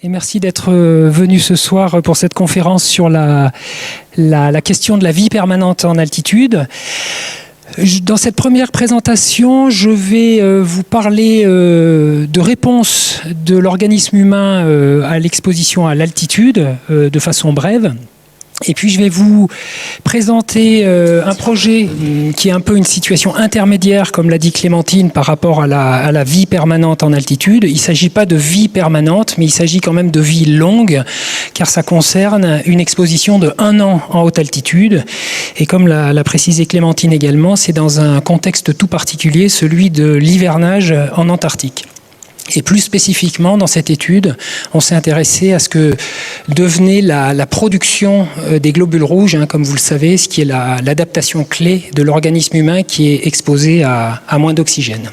Et merci d'être venu ce soir pour cette conférence sur la question de la vie permanente en altitude. Dans cette première présentation, je vais vous parler de réponses de l'organisme humain à l'exposition à l'altitude de façon brève. Et puis je vais vous présenter un projet qui est un peu une situation intermédiaire, comme l'a dit Clémentine, par rapport à la vie permanente en altitude. Il ne s'agit pas de vie permanente, mais il s'agit quand même de vie longue, car ça concerne une exposition de 1 an en haute altitude. Et comme l'a précisé Clémentine également, c'est dans un contexte tout particulier, celui de l'hivernage en Antarctique. Et plus spécifiquement, dans cette étude, on s'est intéressé à ce que devenait la production des globules rouges, comme vous le savez, ce qui est l'adaptation clé de l'organisme humain qui est exposé à moins d'oxygène.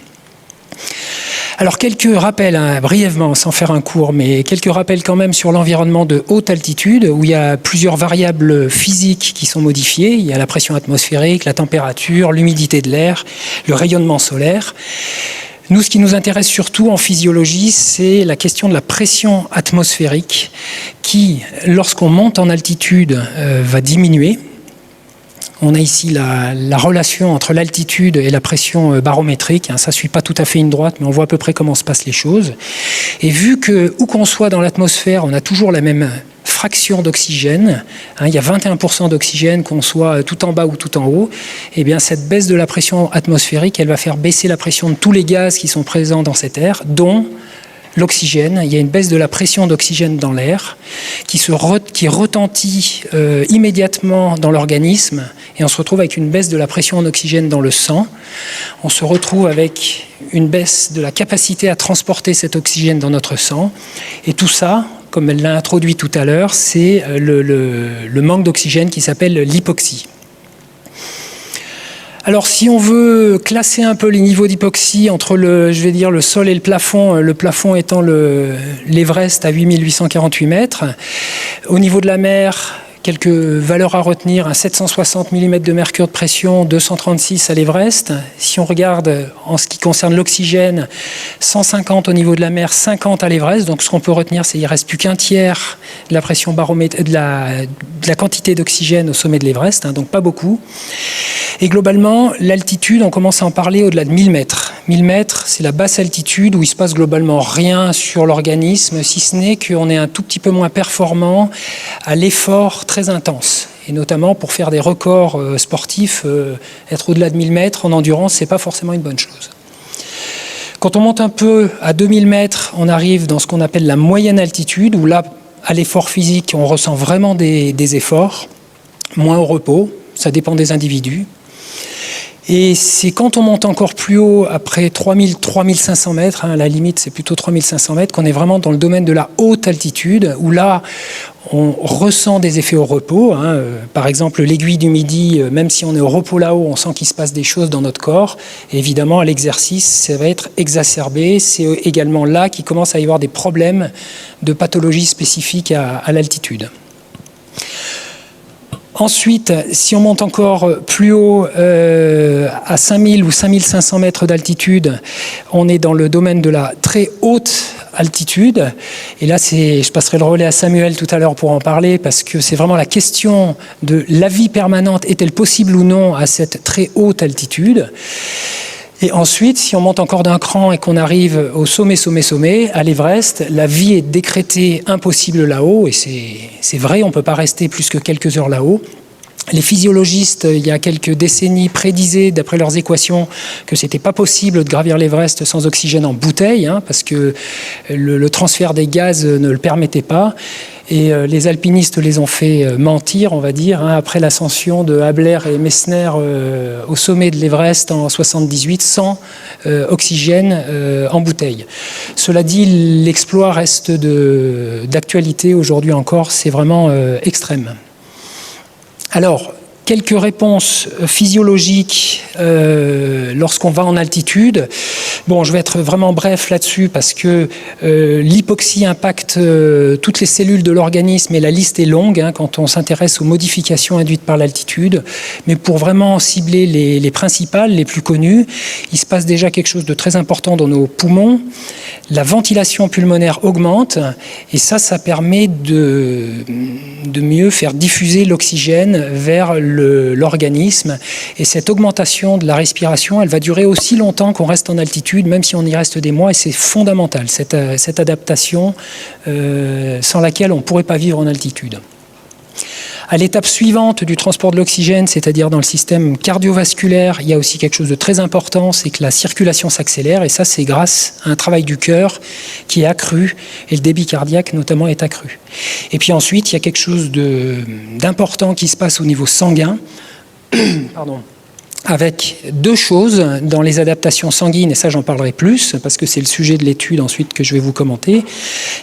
Alors quelques rappels, brièvement, sans faire un cours, mais quelques rappels quand même sur l'environnement de haute altitude, où il y a plusieurs variables physiques qui sont modifiées. Il y a la pression atmosphérique, la température, l'humidité de l'air, le rayonnement solaire. Nous, ce qui nous intéresse surtout en physiologie, c'est la question de la pression atmosphérique qui, lorsqu'on monte en altitude, va diminuer. On a ici la relation entre l'altitude et la pression barométrique. Ça ne suit pas tout à fait une droite, mais on voit à peu près comment se passent les choses. Et vu que, où qu'on soit dans l'atmosphère, on a toujours la même fraction d'oxygène, il y a 21% d'oxygène, qu'on soit tout en bas ou tout en haut, et bien cette baisse de la pression atmosphérique, elle va faire baisser la pression de tous les gaz qui sont présents dans cet air, dont l'oxygène. Il y a une baisse de la pression d'oxygène dans l'air qui retentit immédiatement dans l'organisme, et on se retrouve avec une baisse de la pression en oxygène dans le sang. On se retrouve avec une baisse de la capacité à transporter cet oxygène dans notre sang, et tout ça, comme elle l'a introduit tout à l'heure, c'est le manque d'oxygène qui s'appelle l'hypoxie. Alors, si on veut classer un peu les niveaux d'hypoxie entre le sol et le plafond étant l'Everest à 8848 mètres, au niveau de la mer, quelques valeurs à retenir, 760 mm de mercure de pression, 236 à l'Everest. Si on regarde en ce qui concerne l'oxygène, 150 au niveau de la mer, 50 à l'Everest. Donc ce qu'on peut retenir, c'est qu'il ne reste plus qu'un tiers de la pression barométrique, de la quantité d'oxygène au sommet de l'Everest, donc pas beaucoup. Et globalement, l'altitude, on commence à en parler au-delà de 1000 mètres. 1000 mètres, c'est la basse altitude où il ne se passe globalement rien sur l'organisme, si ce n'est qu'on est un tout petit peu moins performant à l'effort très intense. Et notamment pour faire des records sportifs, être au-delà de 1000 mètres en endurance, ce n'est pas forcément une bonne chose. Quand on monte un peu à 2000 mètres, on arrive dans ce qu'on appelle la moyenne altitude, où là, à l'effort physique, on ressent vraiment des efforts, moins au repos, ça dépend des individus. Et c'est quand on monte encore plus haut, après 3500 mètres, la limite c'est plutôt 3500 mètres, qu'on est vraiment dans le domaine de la haute altitude, où là on ressent des effets au repos. Par exemple, l'aiguille du Midi, même si on est au repos là-haut, on sent qu'il se passe des choses dans notre corps. Et évidemment, à l'exercice, ça va être exacerbé. C'est également là qu'il commence à y avoir des problèmes de pathologie spécifiques à l'altitude. Ensuite, si on monte encore plus haut, à 5000 ou 5500 mètres d'altitude, on est dans le domaine de la très haute altitude. Et là, je passerai le relais à Samuel tout à l'heure pour en parler, parce que c'est vraiment la question de la vie permanente. Est-elle possible ou non à cette très haute altitude ? Et ensuite, si on monte encore d'un cran et qu'on arrive au sommet, à l'Everest, la vie est décrétée impossible là-haut, et c'est vrai, on ne peut pas rester plus que quelques heures là-haut. Les physiologistes, il y a quelques décennies, prédisaient, d'après leurs équations, que ce n'était pas possible de gravir l'Everest sans oxygène en bouteille, parce que le transfert des gaz ne le permettait pas. Et les alpinistes les ont fait mentir, on va dire, après l'ascension de Habler et Messner au sommet de l'Everest en 1978, sans oxygène en bouteille. Cela dit, l'exploit reste d'actualité aujourd'hui encore, c'est vraiment extrême. Alors, quelques réponses physiologiques lorsqu'on va en altitude. Bon, je vais être vraiment bref là-dessus parce que l'hypoxie impacte toutes les cellules de l'organisme et la liste est longue quand on s'intéresse aux modifications induites par l'altitude. Mais pour vraiment cibler les principales, les plus connues, il se passe déjà quelque chose de très important dans nos poumons. La ventilation pulmonaire augmente et ça permet de mieux faire diffuser l'oxygène vers l'organisme. Et cette augmentation de la respiration, elle va durer aussi longtemps qu'on reste en altitude, même si on y reste des mois, et c'est fondamental, cette adaptation sans laquelle on ne pourrait pas vivre en altitude. À l'étape suivante du transport de l'oxygène, c'est-à-dire dans le système cardiovasculaire, il y a aussi quelque chose de très important, c'est que la circulation s'accélère, et ça c'est grâce à un travail du cœur qui est accru, et le débit cardiaque notamment est accru. Et puis ensuite, il y a quelque chose d'important qui se passe au niveau sanguin, pardon, avec deux choses dans les adaptations sanguines, et ça j'en parlerai plus, parce que c'est le sujet de l'étude ensuite que je vais vous commenter.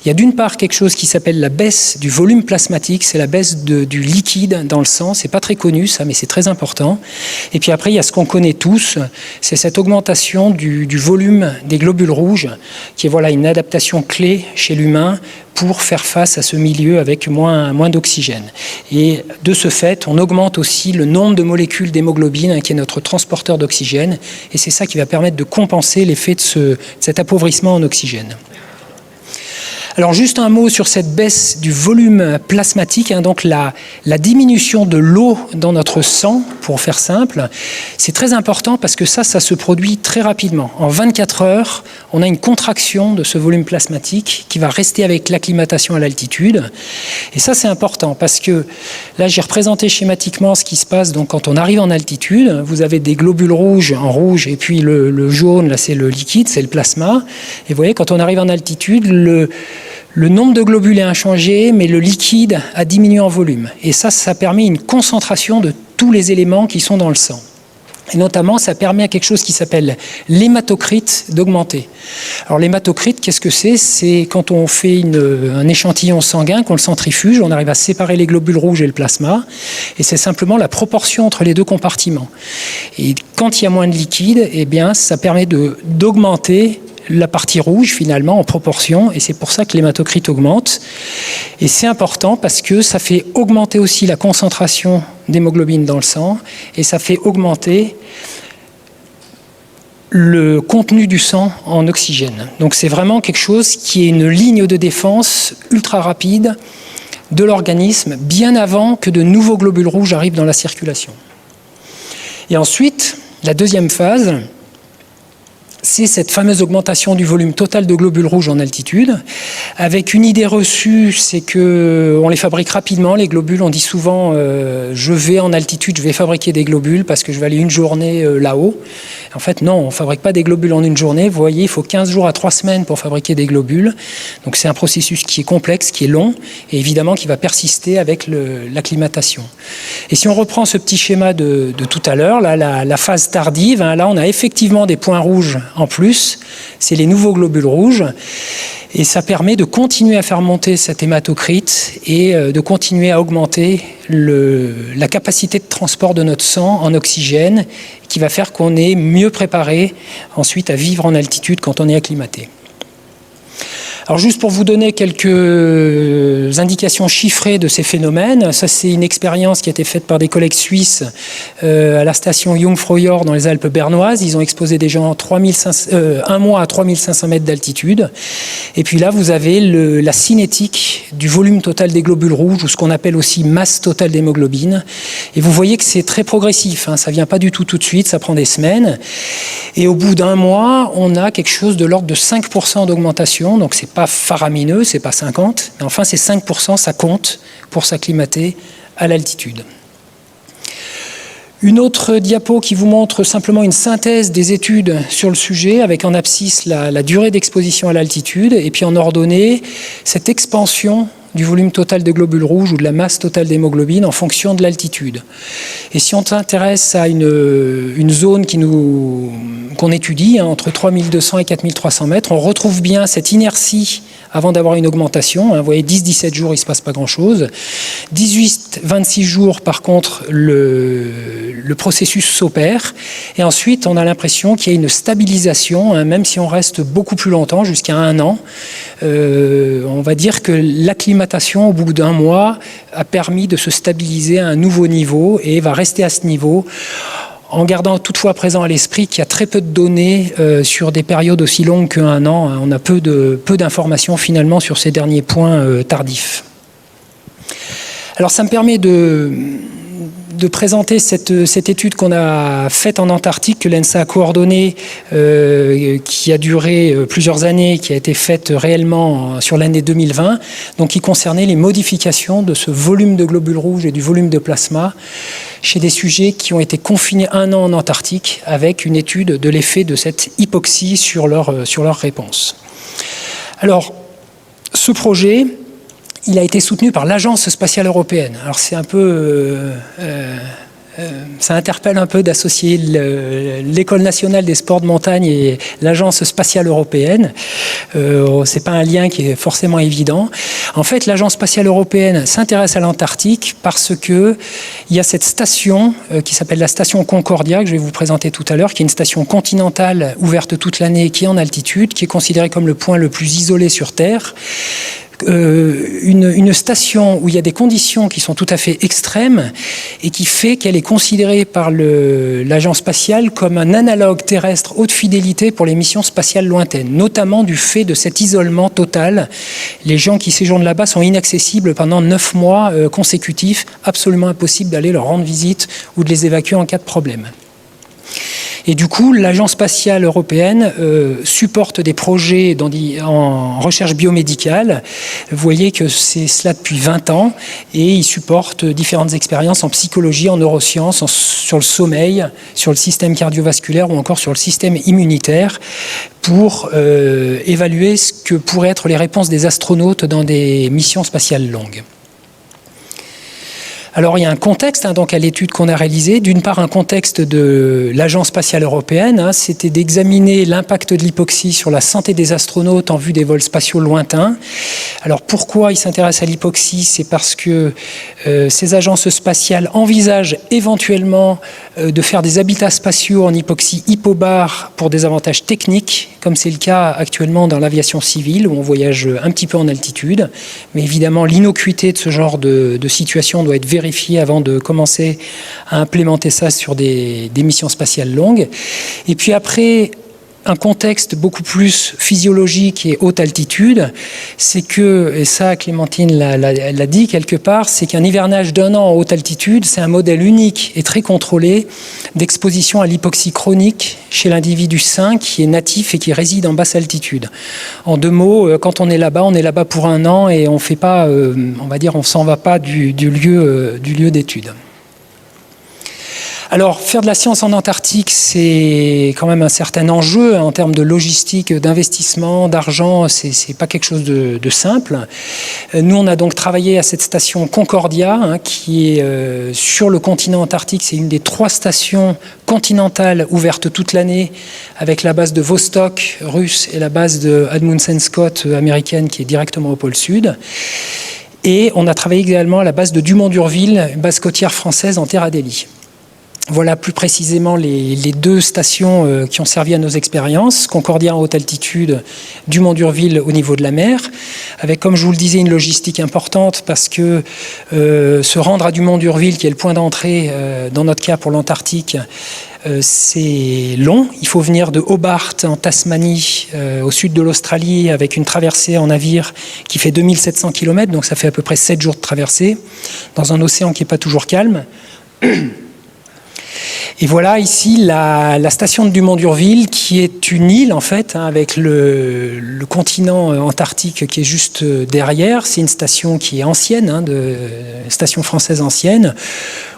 Il y a d'une part quelque chose qui s'appelle la baisse du volume plasmatique, c'est la baisse du liquide dans le sang, c'est pas très connu ça, mais c'est très important. Et puis après il y a ce qu'on connaît tous, c'est cette augmentation du volume des globules rouges, qui est voilà une adaptation clé chez l'humain, pour faire face à ce milieu avec moins d'oxygène. Et de ce fait, on augmente aussi le nombre de molécules d'hémoglobine, qui est notre transporteur d'oxygène, et c'est ça qui va permettre de compenser l'effet de cet appauvrissement en oxygène. Alors juste un mot sur cette baisse du volume plasmatique, donc la diminution de l'eau dans notre sang, pour faire simple, c'est très important parce que ça se produit très rapidement. En 24 heures, on a une contraction de ce volume plasmatique qui va rester avec l'acclimatation à l'altitude. Et ça c'est important parce que là j'ai représenté schématiquement ce qui se passe donc, quand on arrive en altitude. Vous avez des globules rouges en rouge et puis le jaune, là c'est le liquide, c'est le plasma. Et vous voyez, quand on arrive en altitude, le nombre de globules est inchangé, mais le liquide a diminué en volume. Et ça permet une concentration de tous les éléments qui sont dans le sang. Et notamment, ça permet à quelque chose qui s'appelle l'hématocrite d'augmenter. Alors l'hématocrite, qu'est-ce que c'est ? C'est quand on fait un échantillon sanguin, qu'on le centrifuge, on arrive à séparer les globules rouges et le plasma, et c'est simplement la proportion entre les deux compartiments. Et quand il y a moins de liquide, eh bien, ça permet d'augmenter la partie rouge finalement en proportion, et c'est pour ça que l'hématocrite augmente. Et c'est important parce que ça fait augmenter aussi la concentration d'hémoglobine dans le sang, et ça fait augmenter le contenu du sang en oxygène. Donc c'est vraiment quelque chose qui est une ligne de défense ultra rapide de l'organisme, bien avant que de nouveaux globules rouges arrivent dans la circulation. Et ensuite, la deuxième phase, c'est cette fameuse augmentation du volume total de globules rouges en altitude, avec une idée reçue, c'est qu'on les fabrique rapidement, les globules. On dit souvent je vais en altitude, je vais fabriquer des globules parce que je vais aller une journée là-haut. En fait, non, on ne fabrique pas des globules en une journée. Vous voyez, il faut 15 jours à 3 semaines pour fabriquer des globules. Donc c'est un processus qui est complexe, qui est long, et évidemment qui va persister avec l'acclimatation. Et si on reprend ce petit schéma de tout à l'heure, là, la phase tardive, là on a effectivement des points rouges en plus, c'est les nouveaux globules rouges, et ça permet de continuer à faire monter cet hématocrite et de continuer à augmenter la capacité de transport de notre sang en oxygène, qui va faire qu'on est mieux préparé ensuite à vivre en altitude quand on est acclimaté. Alors juste pour vous donner quelques indications chiffrées de ces phénomènes, ça c'est une expérience qui a été faite par des collègues suisses à la station Jungfraujoch dans les Alpes bernoises. Ils ont exposé des gens un mois à 3500 mètres d'altitude. Et puis là, vous avez la cinétique du volume total des globules rouges, ou ce qu'on appelle aussi masse totale d'hémoglobine. Et vous voyez que c'est très progressif, ça ne vient pas du tout de suite, ça prend des semaines. Et au bout d'un mois, on a quelque chose de l'ordre de 5% d'augmentation, donc c'est pas faramineux, c'est pas 50, mais enfin c'est 5%, ça compte pour s'acclimater à l'altitude. Une autre diapo qui vous montre simplement une synthèse des études sur le sujet, avec en abscisse la durée d'exposition à l'altitude, et puis en ordonnée cette expansion du volume total de globules rouges ou de la masse totale d'hémoglobine en fonction de l'altitude. Et si on s'intéresse à une zone qu'on étudie, entre 3200 et 4300 mètres, on retrouve bien cette inertie avant d'avoir une augmentation. Vous voyez, 10-17 jours, il ne se passe pas grand-chose. 18-26 jours, par contre, le processus s'opère. Et ensuite, on a l'impression qu'il y a une stabilisation, même si on reste beaucoup plus longtemps, jusqu'à 1 an. On va dire que l'acclimatation, au bout d'1 mois, a permis de se stabiliser à un nouveau niveau et va rester à ce niveau, en gardant toutefois présent à l'esprit qu'il y a très peu de données sur des périodes aussi longues qu'1 an. On a peu d'informations finalement sur ces derniers points tardifs. Alors ça me permet de présenter cette étude qu'on a faite en Antarctique, que l'ENSA a coordonnée, qui a duré plusieurs années, qui a été faite réellement sur l'année 2020, donc qui concernait les modifications de ce volume de globules rouges et du volume de plasma chez des sujets qui ont été confinés 1 an en Antarctique, avec une étude de l'effet de cette hypoxie sur leur réponse. Alors, ce projet, il a été soutenu par l'Agence spatiale européenne. Alors c'est un peu... ça interpelle un peu d'associer l'École nationale des sports de montagne et l'Agence spatiale européenne. C'est pas un lien qui est forcément évident. En fait, l'Agence spatiale européenne s'intéresse à l'Antarctique parce que il y a cette station qui s'appelle la station Concordia, que je vais vous présenter tout à l'heure, qui est une station continentale ouverte toute l'année, qui est en altitude, qui est considérée comme le point le plus isolé sur Terre. Une station où il y a des conditions qui sont tout à fait extrêmes et qui fait qu'elle est considérée par l'agence spatiale comme un analogue terrestre haute fidélité pour les missions spatiales lointaines, notamment du fait de cet isolement total. Les gens qui séjournent là-bas sont inaccessibles pendant 9 mois consécutifs, absolument impossible d'aller leur rendre visite ou de les évacuer en cas de problème. Et du coup, l'Agence spatiale européenne supporte des projets en recherche biomédicale. Vous voyez que c'est cela depuis 20 ans et ils supportent différentes expériences en psychologie, en neurosciences, sur le sommeil, sur le système cardiovasculaire ou encore sur le système immunitaire pour évaluer ce que pourraient être les réponses des astronautes dans des missions spatiales longues. Alors il y a un contexte donc à l'étude qu'on a réalisée. D'une part, un contexte de l'Agence spatiale européenne, c'était d'examiner l'impact de l'hypoxie sur la santé des astronautes en vue des vols spatiaux lointains. Alors pourquoi ils s'intéressent à l'hypoxie? C'est parce que ces agences spatiales envisagent éventuellement de faire des habitats spatiaux en hypoxie hypobare pour des avantages techniques, comme c'est le cas actuellement dans l'aviation civile, où on voyage un petit peu en altitude. Mais évidemment, l'innocuité de ce genre de situation doit être vérifiée avant de commencer à implémenter ça sur des missions spatiales longues. Et puis après, un contexte beaucoup plus physiologique et haute altitude, c'est que, et ça Clémentine l'a dit quelque part, c'est qu'un hivernage d'1 an en haute altitude, c'est un modèle unique et très contrôlé d'exposition à l'hypoxie chronique chez l'individu sain qui est natif et qui réside en basse altitude. En 2 mots, quand on est là-bas pour 1 an et on fait pas, on va dire, on s'en va pas du lieu d'étude. Alors, faire de la science en Antarctique, c'est quand même un certain enjeu en termes de logistique, d'investissement, d'argent. C'est pas quelque chose de simple. Nous, on a donc travaillé à cette station Concordia, qui est sur le continent antarctique. C'est une des 3 stations continentales ouvertes toute l'année, avec la base de Vostok russe et la base de Amundsen Scott américaine, qui est directement au pôle sud. Et on a travaillé également à la base de Dumont-d'Urville, base côtière française en Terre Adélie. Voilà plus précisément les 2 stations qui ont servi à nos expériences. Concordia en haute altitude, Dumont-d'Urville au niveau de la mer, avec, comme je vous le disais, une logistique importante parce que se rendre à Dumont-d'Urville, qui est le point d'entrée dans notre cas pour l'Antarctique, c'est long. Il faut venir de Hobart en Tasmanie, au sud de l'Australie, avec une traversée en navire qui fait 2700 km, donc ça fait à peu près 7 jours de traversée, dans un océan qui n'est pas toujours calme. Et voilà ici la station de Dumont-d'Urville qui est une île en fait, avec le continent antarctique qui est juste derrière. C'est une station qui est ancienne, station française ancienne,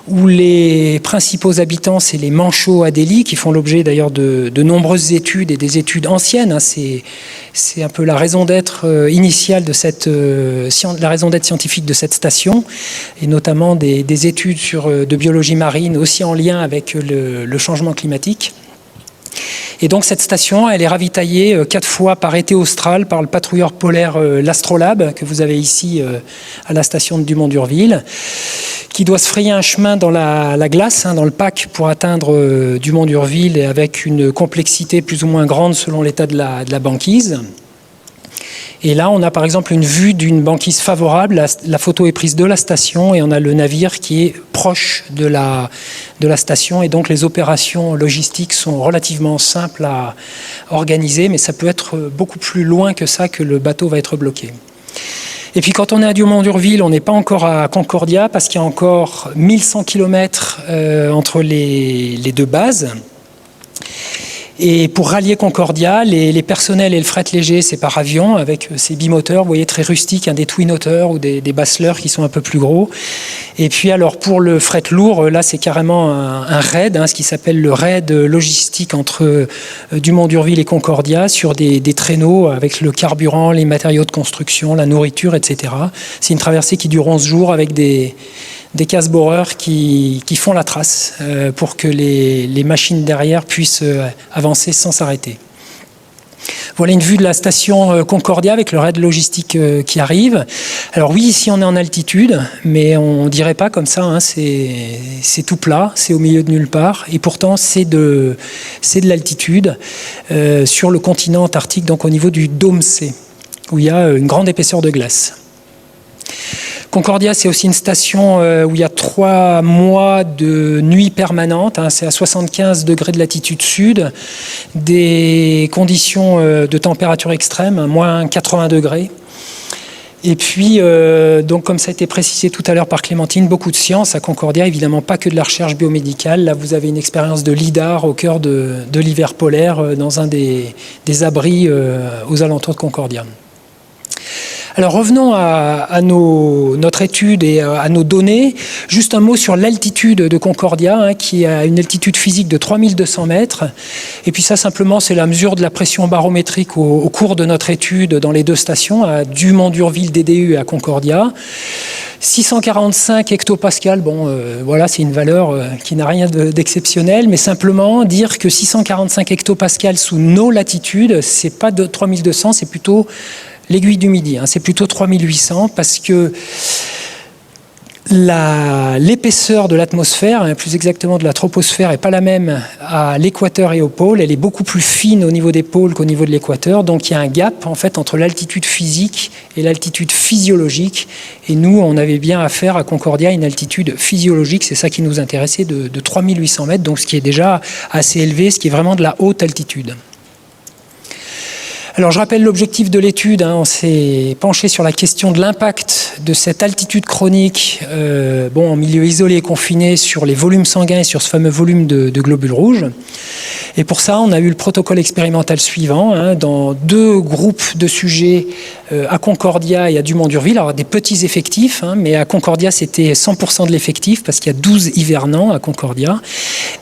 où les principaux habitants, c'est les Manchots Adélie, qui font l'objet d'ailleurs de nombreuses études et des études anciennes. C'est un peu la raison d'être initiale de la raison d'être scientifique de cette station, et notamment des études de biologie marine, aussi en lien avec le changement climatique. Et donc cette station, elle est ravitaillée 4 fois par été austral par le patrouilleur polaire l'Astrolabe, que vous avez ici à la station de Dumont-d'Urville, qui doit se frayer un chemin dans la glace, dans le pack, pour atteindre Dumont-d'Urville, et avec une complexité plus ou moins grande selon l'état de la banquise. Et là, on a par exemple une vue d'une banquise favorable. La photo est prise de la station et on a le navire qui est proche de la station. Et donc, les opérations logistiques sont relativement simples à organiser, mais ça peut être beaucoup plus loin que ça que le bateau va être bloqué. Et puis, quand on est à Dumont-d'Urville, on n'est pas encore à Concordia parce qu'il y a encore 1100 km entre les deux bases. Et pour rallier Concordia, les personnels et le fret léger, c'est par avion, avec ces bimoteurs, vous voyez, très rustiques, des twin-otter ou des basseleurs qui sont un peu plus gros. Et puis alors pour le fret lourd, là c'est carrément un raid, ce qui s'appelle le raid logistique entre Dumont-d'Urville et Concordia, sur des traîneaux avec le carburant, les matériaux de construction, la nourriture, etc. C'est une traversée qui dure 11 jours avec des casse-boreurs qui font la trace pour que les machines derrière puissent avancer sans s'arrêter. Voilà une vue de la station Concordia avec le raid logistique qui arrive. Alors oui, ici on est en altitude, mais on ne dirait pas comme ça, c'est tout plat, c'est au milieu de nulle part, et pourtant c'est de l'altitude sur le continent antarctique, donc au niveau du dôme C, où il y a une grande épaisseur de glace. Concordia, c'est aussi une station où il y a 3 mois de nuit permanente. C'est à 75 degrés de latitude sud, des conditions de température extrême, moins 80 degrés. Et puis, donc, comme ça a été précisé tout à l'heure par Clémentine, beaucoup de science à Concordia, évidemment pas que de la recherche biomédicale. Là, vous avez une expérience de LIDAR au cœur de l'hiver polaire, dans un des abris aux alentours de Concordia. Alors revenons à notre étude et à nos données. Juste un mot sur l'altitude de Concordia, qui a une altitude physique de 3200 mètres. Et puis ça, simplement, c'est la mesure de la pression barométrique au cours de notre étude dans les deux stations, à Dumont-d'Urville DDU et à Concordia. 645 hectopascales, voilà, c'est une valeur qui n'a rien d'exceptionnel, mais simplement dire que 645 hectopascales sous nos latitudes, c'est pas de 3200, c'est plutôt l'aiguille du Midi, c'est plutôt 3800 parce que l'épaisseur de l'atmosphère, plus exactement de la troposphère, n'est pas la même à l'équateur et au pôle. Elle est beaucoup plus fine au niveau des pôles qu'au niveau de l'équateur. Donc il y a un gap en fait entre l'altitude physique et l'altitude physiologique. Et nous, on avait bien affaire à Concordia à une altitude physiologique. C'est ça qui nous intéressait, de 3800 mètres, donc ce qui est déjà assez élevé, ce qui est vraiment de la haute altitude. Alors je rappelle l'objectif de l'étude, on s'est penché sur la question de l'impact de cette altitude chronique en milieu isolé et confiné sur les volumes sanguins et sur ce fameux volume de globules rouges. Et pour ça, on a eu le protocole expérimental suivant, dans 2 groupes de sujets à Concordia et à Dumont-d'Urville. Alors des petits effectifs, mais à Concordia c'était 100% de l'effectif parce qu'il y a 12 hivernants à Concordia.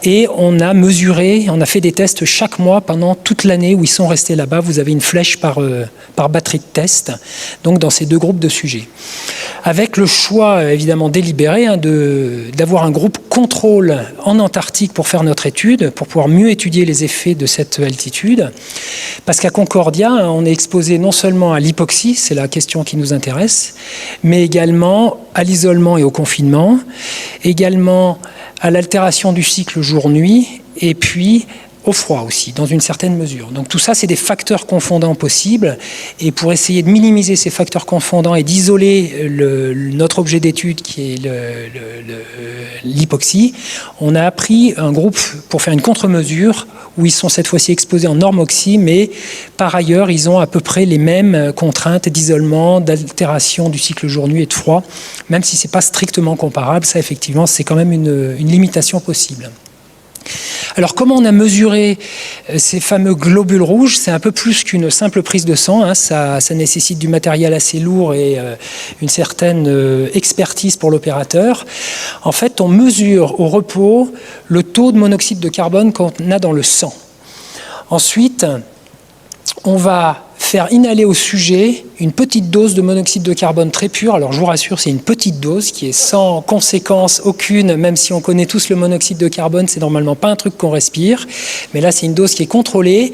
Et on a mesuré, on a fait des tests chaque mois pendant toute l'année où ils sont restés là-bas. Vous avez une flèche par batterie de test, donc dans ces 2 groupes de sujets. Avec le choix évidemment délibéré d'avoir un groupe contrôle en Antarctique pour faire notre étude, pour pouvoir mieux étudier les effets de cette altitude. Parce qu'à Concordia, on est exposé non seulement à l'hypoxie, c'est la question qui nous intéresse, mais également à l'isolement et au confinement, également à l'altération du cycle jour-nuit, et puis au froid aussi, dans une certaine mesure. Donc tout ça, c'est des facteurs confondants possibles. Et pour essayer de minimiser ces facteurs confondants et d'isoler notre objet d'étude, qui est l'hypoxie, on a pris un groupe pour faire une contre-mesure, où ils sont cette fois-ci exposés en normoxie, mais par ailleurs, ils ont à peu près les mêmes contraintes d'isolement, d'altération du cycle jour-nuit et de froid, même si ce n'est pas strictement comparable. Ça, effectivement, c'est quand même une limitation possible. Alors comment on a mesuré ces fameux globules rouges? C'est un peu plus qu'une simple prise de sang, ça nécessite du matériel assez lourd et une certaine expertise pour l'opérateur. En fait, on mesure au repos le taux de monoxyde de carbone qu'on a dans le sang. Ensuite, on va faire inhaler au sujet une petite dose de monoxyde de carbone très pur. Alors je vous rassure, c'est une petite dose qui est sans conséquence aucune, même si on connaît tous le monoxyde de carbone, c'est normalement pas un truc qu'on respire. Mais là, c'est une dose qui est contrôlée.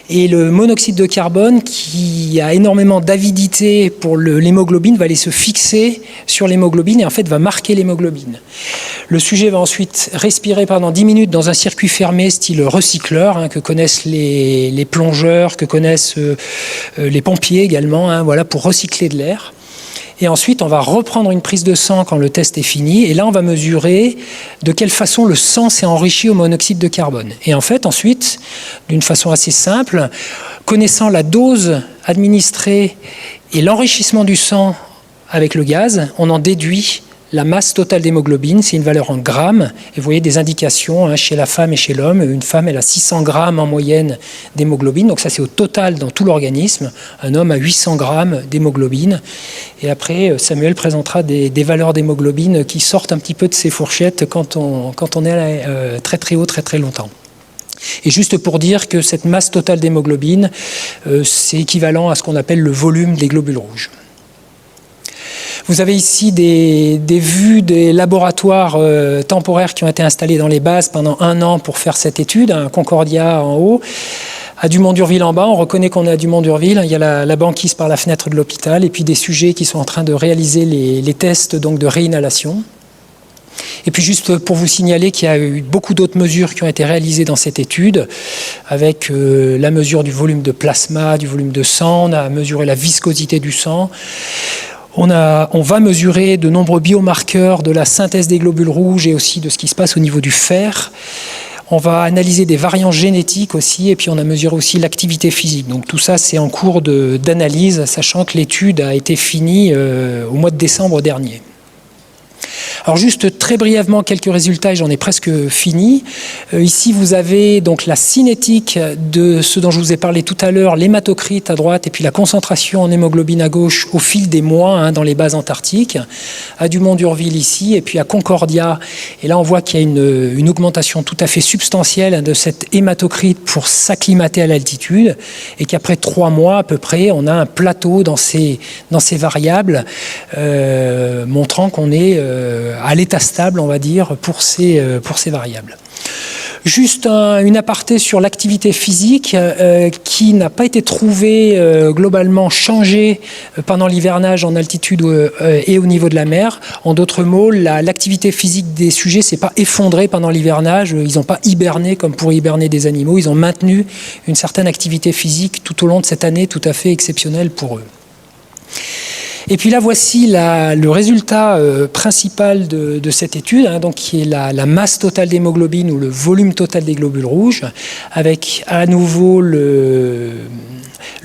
Et le monoxyde de carbone, qui a énormément d'avidité pour l'hémoglobine, va aller se fixer sur l'hémoglobine et en fait va marquer l'hémoglobine. Le sujet va ensuite respirer pendant 10 minutes dans un circuit fermé style recycleur, que connaissent les plongeurs, que connaissent les pompiers également, voilà, pour recycler de l'air. Et ensuite, on va reprendre une prise de sang quand le test est fini. Et là, on va mesurer de quelle façon le sang s'est enrichi au monoxyde de carbone. Et en fait, ensuite, d'une façon assez simple, connaissant la dose administrée et l'enrichissement du sang avec le gaz, on en déduit la masse totale d'hémoglobine, c'est une valeur en grammes. Et vous voyez des indications chez la femme et chez l'homme. Une femme, elle a 600 grammes en moyenne d'hémoglobine. Donc ça, c'est au total dans tout l'organisme. Un homme a 800 grammes d'hémoglobine. Et après, Samuel présentera des valeurs d'hémoglobine qui sortent un petit peu de ces fourchettes quand on est très très haut, très très longtemps. Et juste pour dire que cette masse totale d'hémoglobine, c'est équivalent à ce qu'on appelle le volume des globules rouges. Vous avez ici des vues des laboratoires temporaires qui ont été installés dans les bases pendant 1 an pour faire cette étude, un Concordia en haut, à Dumont-d'Urville en bas. On reconnaît qu'on est à Dumont-d'Urville. Il y a la banquise par la fenêtre de l'hôpital et puis des sujets qui sont en train de réaliser les tests donc, de réinhalation. Et puis juste pour vous signaler qu'il y a eu beaucoup d'autres mesures qui ont été réalisées dans cette étude, avec la mesure du volume de plasma, du volume de sang, on a mesuré la viscosité du sang. On va mesurer de nombreux biomarqueurs de la synthèse des globules rouges et aussi de ce qui se passe au niveau du fer. On va analyser des variants génétiques aussi, et puis on a mesuré aussi l'activité physique. Donc tout ça, c'est en cours d'analyse, sachant que l'étude a été finie au mois de décembre dernier. Alors juste très brièvement quelques résultats et j'en ai presque fini. Ici vous avez donc la cinétique de ce dont je vous ai parlé tout à l'heure, l'hématocrite à droite et puis la concentration en hémoglobine à gauche au fil des mois dans les bases antarctiques. À Dumont-d'Urville ici et puis à Concordia. Et là on voit qu'il y a une augmentation tout à fait substantielle de cette hématocrite pour s'acclimater à l'altitude et qu'après 3 mois à peu près on a un plateau dans ces variables montrant qu'on est à l'état stable, on va dire, pour ces variables. Juste une aparté sur l'activité physique qui n'a pas été trouvée globalement changée pendant l'hivernage en altitude et au niveau de la mer. En d'autres mots, l'activité physique des sujets s'est pas effondrée pendant l'hivernage. Ils n'ont pas hiberné comme pourraient hiberner des animaux. Ils ont maintenu une certaine activité physique tout au long de cette année tout à fait exceptionnelle pour eux. Et puis là, voici le résultat principal de cette étude, donc qui est la masse totale d'hémoglobine ou le volume total des globules rouges, avec à nouveau le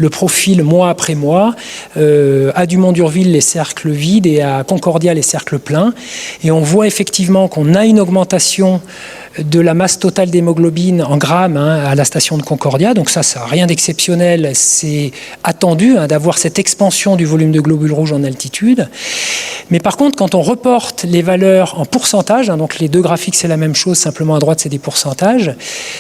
profil mois après mois, à Dumont-d'Urville les cercles vides et à Concordia les cercles pleins. Et on voit effectivement qu'on a une augmentation de la masse totale d'hémoglobine en grammes à la station de Concordia. Donc ça n'a rien d'exceptionnel. C'est attendu d'avoir cette expansion du volume de globules rouges en altitude. Mais par contre, quand on reporte les valeurs en pourcentage, donc les deux graphiques c'est la même chose, simplement à droite c'est des pourcentages,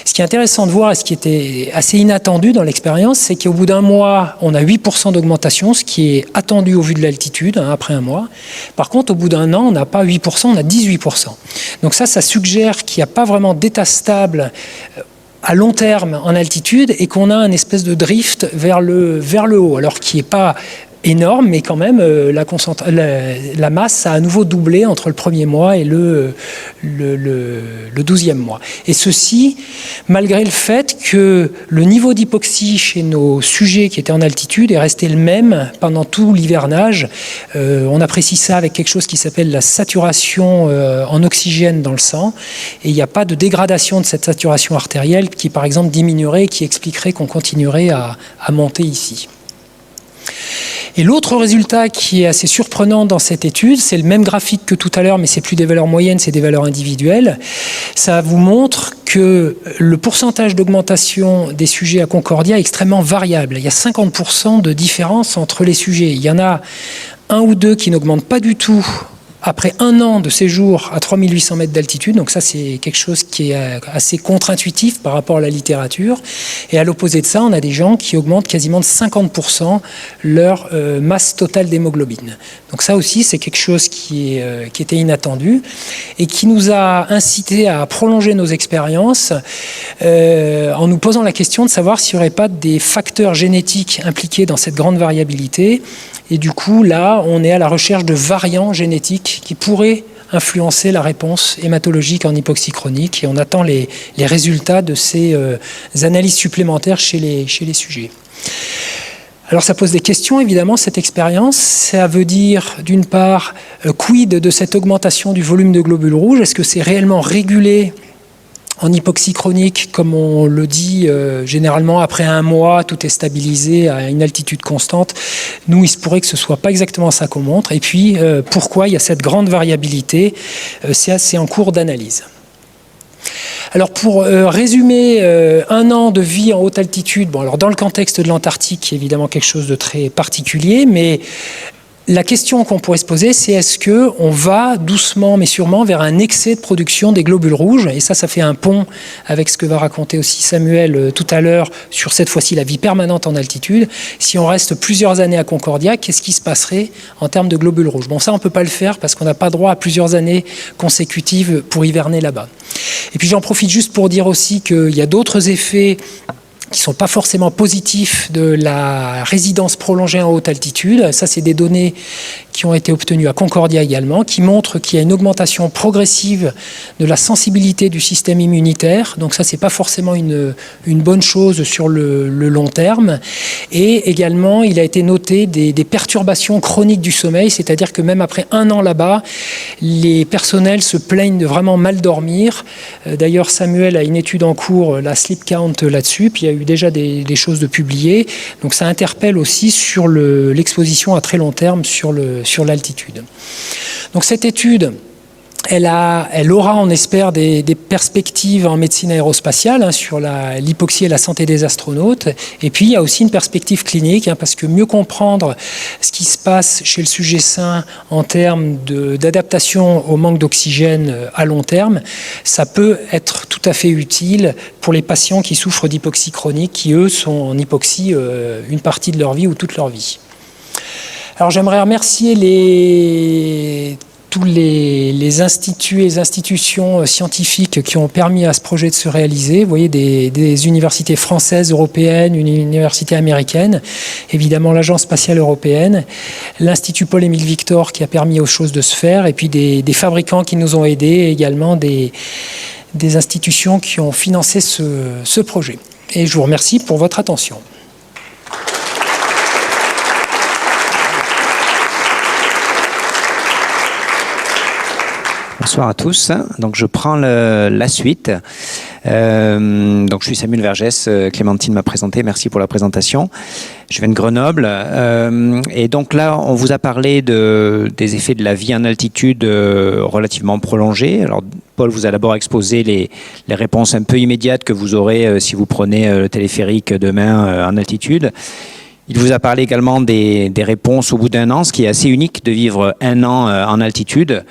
ce qui est intéressant de voir et ce qui était assez inattendu dans l'expérience, c'est qu'au bout d'un mois, on a 8% d'augmentation, ce qui est attendu au vu de l'altitude, après un mois. Par contre, au bout d'un an, on n'a pas 8%, on a 18%. Donc ça suggère qu'il n'y a pas vraiment d'état stable à long terme en altitude et qu'on a un espèce de drift vers le haut, alors qui n'est pas énorme, mais quand même la masse a à nouveau doublé entre le premier mois et le 12e mois. Et ceci, malgré le fait que le niveau d'hypoxie chez nos sujets qui étaient en altitude est resté le même pendant tout l'hivernage. On apprécie ça avec quelque chose qui s'appelle la saturation en oxygène dans le sang. Et il n'y a pas de dégradation de cette saturation artérielle qui, par exemple, diminuerait et qui expliquerait qu'on continuerait à monter ici. Et l'autre résultat qui est assez surprenant dans cette étude, c'est le même graphique que tout à l'heure, mais c'est plus des valeurs moyennes, c'est des valeurs individuelles. Ça vous montre que le pourcentage d'augmentation des sujets à Concordia est extrêmement variable. Il y a 50% de différence entre les sujets. Il y en a 1 ou 2 qui n'augmentent pas du tout après 1 an de séjour à 3800 mètres d'altitude. Donc ça, c'est quelque chose qui est assez contre-intuitif par rapport à la littérature. Et à l'opposé de ça, on a des gens qui augmentent quasiment de 50% leur masse totale d'hémoglobine. Donc ça aussi, c'est quelque chose qui était inattendu et qui nous a incité à prolonger nos expériences en nous posant la question de savoir s'il n'y aurait pas des facteurs génétiques impliqués dans cette grande variabilité. Et du coup, là, on est à la recherche de variants génétiques qui pourraient influencer la réponse hématologique en hypoxie chronique. Et on attend les résultats de ces analyses supplémentaires chez les sujets. Alors ça pose des questions, évidemment, cette expérience. Ça veut dire, d'une part, quid de cette augmentation du volume de globules rouges? Est-ce que c'est réellement régulé en hypoxie chronique, comme on le dit généralement, après 1 mois, tout est stabilisé à une altitude constante? Nous, il se pourrait que ce ne soit pas exactement ça qu'on montre. Et puis, pourquoi il y a cette grande variabilité? C'est en cours d'analyse. Alors pour résumer 1 an de vie en haute altitude, bon, alors dans le contexte de l'Antarctique, qui est évidemment quelque chose de très particulier, mais la question qu'on pourrait se poser, c'est est-ce qu'on va doucement mais sûrement vers un excès de production des globules rouges? Et ça fait un pont avec ce que va raconter aussi Samuel tout à l'heure sur cette fois-ci la vie permanente en altitude. Si on reste plusieurs années à Concordia, qu'est-ce qui se passerait en termes de globules rouges? Bon, ça, on ne peut pas le faire parce qu'on n'a pas droit à plusieurs années consécutives pour hiverner là-bas. Et puis j'en profite juste pour dire aussi qu'il y a d'autres effets qui ne sont pas forcément positifs de la résidence prolongée en haute altitude. Ça, c'est des données qui ont été obtenues à Concordia également, qui montrent qu'il y a une augmentation progressive de la sensibilité du système immunitaire. Donc ça, c'est pas forcément une bonne chose sur le long terme. Et également, il a été noté des perturbations chroniques du sommeil, c'est-à-dire que même après 1 an là-bas, les personnels se plaignent de vraiment mal dormir. D'ailleurs, Samuel a une étude en cours, la sleep count là-dessus, puis il y a eu déjà des choses de publiées. Donc ça interpelle aussi sur l'exposition à très long terme sur l'altitude. Donc cette étude, elle aura, on espère, des perspectives en médecine aérospatiale sur l'hypoxie et la santé des astronautes. Et puis, il y a aussi une perspective clinique, parce que mieux comprendre ce qui se passe chez le sujet sain en termes d'adaptation au manque d'oxygène à long terme, ça peut être tout à fait utile pour les patients qui souffrent d'hypoxie chronique, qui, eux, sont en hypoxie une partie de leur vie ou toute leur vie. Alors, j'aimerais remercier tous les instituts et les institutions scientifiques qui ont permis à ce projet de se réaliser. Vous voyez, des universités françaises, européennes, une université américaine, évidemment l'Agence spatiale européenne, l'Institut Paul-Émile Victor qui a permis aux choses de se faire, et puis des fabricants qui nous ont aidés, et également des institutions qui ont financé ce projet. Et je vous remercie pour votre attention. Bonsoir à tous. Donc je prends la suite. Donc je suis Samuel Vergès, Clémentine m'a présenté, merci pour la présentation. Je viens de Grenoble et donc là on vous a parlé des effets de la vie en altitude relativement prolongée. Alors Paul vous a d'abord exposé les réponses un peu immédiates que vous aurez si vous prenez le téléphérique demain en altitude. Il vous a parlé également des réponses au bout d'1 an, ce qui est assez unique de vivre 1 an en altitude.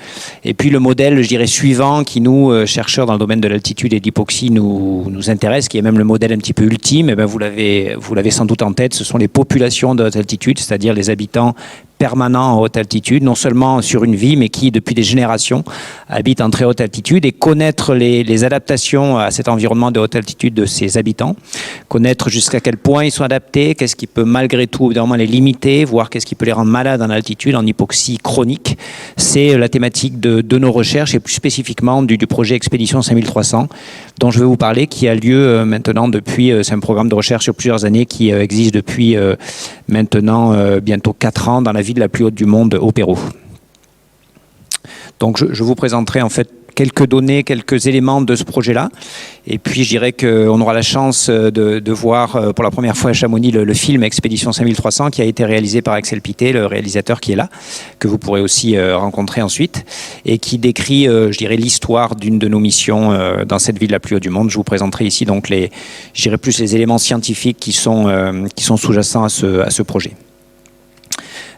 Et puis le modèle, je dirais, suivant qui nous, chercheurs dans le domaine de l'altitude et de l'hypoxie, nous intéresse, qui est même le modèle un petit peu ultime, et bien vous l'avez sans doute en tête, ce sont les populations de haute altitude, c'est-à-dire les habitants permanents en haute altitude, non seulement sur une vie, mais qui, depuis des générations, habitent en très haute altitude, et connaître les adaptations à cet environnement de haute altitude de ces habitants, connaître jusqu'à quel point ils sont adaptés, qu'est-ce qui peut malgré tout, évidemment, les limiter, voir qu'est-ce qui peut les rendre malades en altitude, en hypoxie chronique. C'est la thématique de nos recherches, et plus spécifiquement du projet Expédition 5300, dont je vais vous parler, qui a lieu maintenant depuis, c'est un programme de recherche sur plusieurs années qui existe depuis maintenant bientôt 4 ans dans la ville la plus haute du monde au Pérou. Donc je vous présenterai en fait quelques données, quelques éléments de ce projet-là. Et puis je dirais qu'on aura la chance de voir pour la première fois à Chamonix le film Expédition 5300 qui a été réalisé par Axel Pité, le réalisateur qui est là, que vous pourrez aussi rencontrer ensuite, et qui décrit, je dirais, l'histoire d'une de nos missions dans cette ville la plus haute du monde. Je vous présenterai ici donc je dirais plus les éléments scientifiques qui sont sous-jacents à ce projet.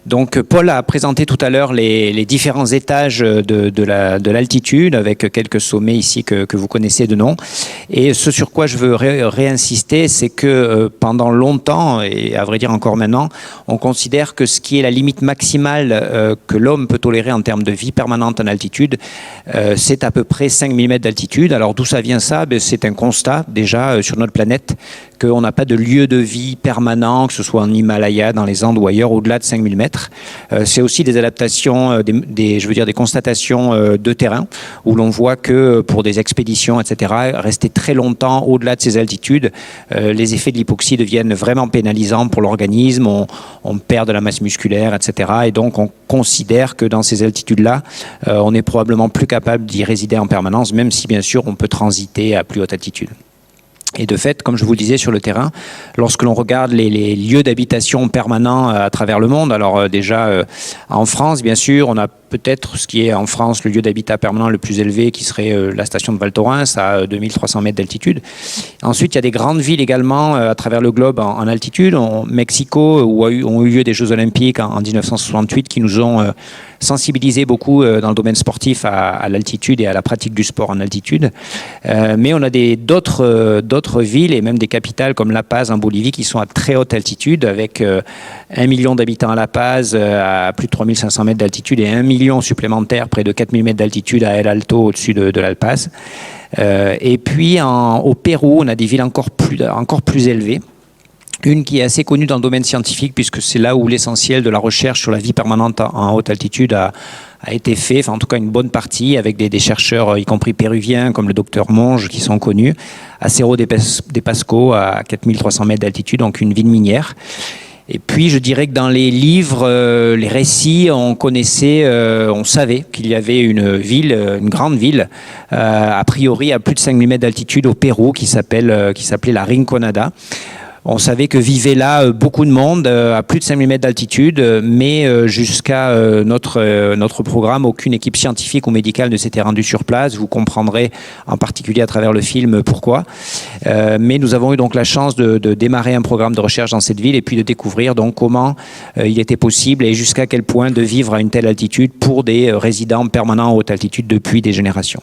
Donc Paul a présenté tout à l'heure les différents étages de l'altitude, avec quelques sommets ici que vous connaissez de nom. Et ce sur quoi je veux réinsister, c'est que pendant longtemps, et à vrai dire encore maintenant, on considère que ce qui est la limite maximale que l'homme peut tolérer en termes de vie permanente en altitude, c'est à peu près 5000 mètres d'altitude. Alors d'où ça vient ça? C'est un constat déjà sur notre planète qu'on n'a pas de lieu de vie permanent, que ce soit en Himalaya, dans les Andes ou ailleurs, au-delà de 5000 mètres. C'est aussi des adaptations, des constatations de terrain, où l'on voit que pour des expéditions, etc., rester très longtemps au-delà de ces altitudes, les effets de l'hypoxie deviennent vraiment pénalisants pour l'organisme, on perd de la masse musculaire, etc. Et donc on considère que dans ces altitudes-là, on est probablement plus capable d'y résider en permanence, même si bien sûr on peut transiter à plus haute altitude. Et de fait, comme je vous le disais sur le terrain, lorsque l'on regarde les lieux d'habitation permanents à travers le monde, alors déjà en France, bien sûr, on a peut-être ce qui est en France le lieu d'habitat permanent le plus élevé, qui serait la station de Val Thorens à 2300 mètres d'altitude. Ensuite, il y a des grandes villes également à travers le globe en altitude. Mexico, où ont eu lieu des Jeux Olympiques en 1968, qui nous ont sensibilisé beaucoup dans le domaine sportif à l'altitude et à la pratique du sport en altitude. Mais on a d'autres villes et même des capitales comme La Paz en Bolivie qui sont à très haute altitude, avec 1 million d'habitants à La Paz à plus de 3500 mètres d'altitude et 1 million supplémentaire, près de 4000 mètres d'altitude à El Alto, au-dessus de La Paz. Et puis au Pérou, on a des villes encore plus élevées. Une qui est assez connue dans le domaine scientifique, puisque c'est là où l'essentiel de la recherche sur la vie permanente en haute altitude a été fait, enfin en tout cas une bonne partie, avec des chercheurs, y compris péruviens, comme le docteur Monge, qui sont connus, à Cerro de Pasco, à 4300 mètres d'altitude, donc une ville minière. Et puis je dirais que dans les livres, les récits, on savait qu'il y avait une grande ville, a priori à plus de 5000 mètres d'altitude au Pérou, qui s'appelait la Rinconada. On savait que vivait là beaucoup de monde à plus de 5000 mètres d'altitude, mais jusqu'à notre programme, aucune équipe scientifique ou médicale ne s'était rendue sur place. Vous comprendrez en particulier à travers le film pourquoi. Mais nous avons eu donc la chance de démarrer un programme de recherche dans cette ville et puis de découvrir donc comment il était possible et jusqu'à quel point de vivre à une telle altitude pour des résidents permanents en haute altitude depuis des générations.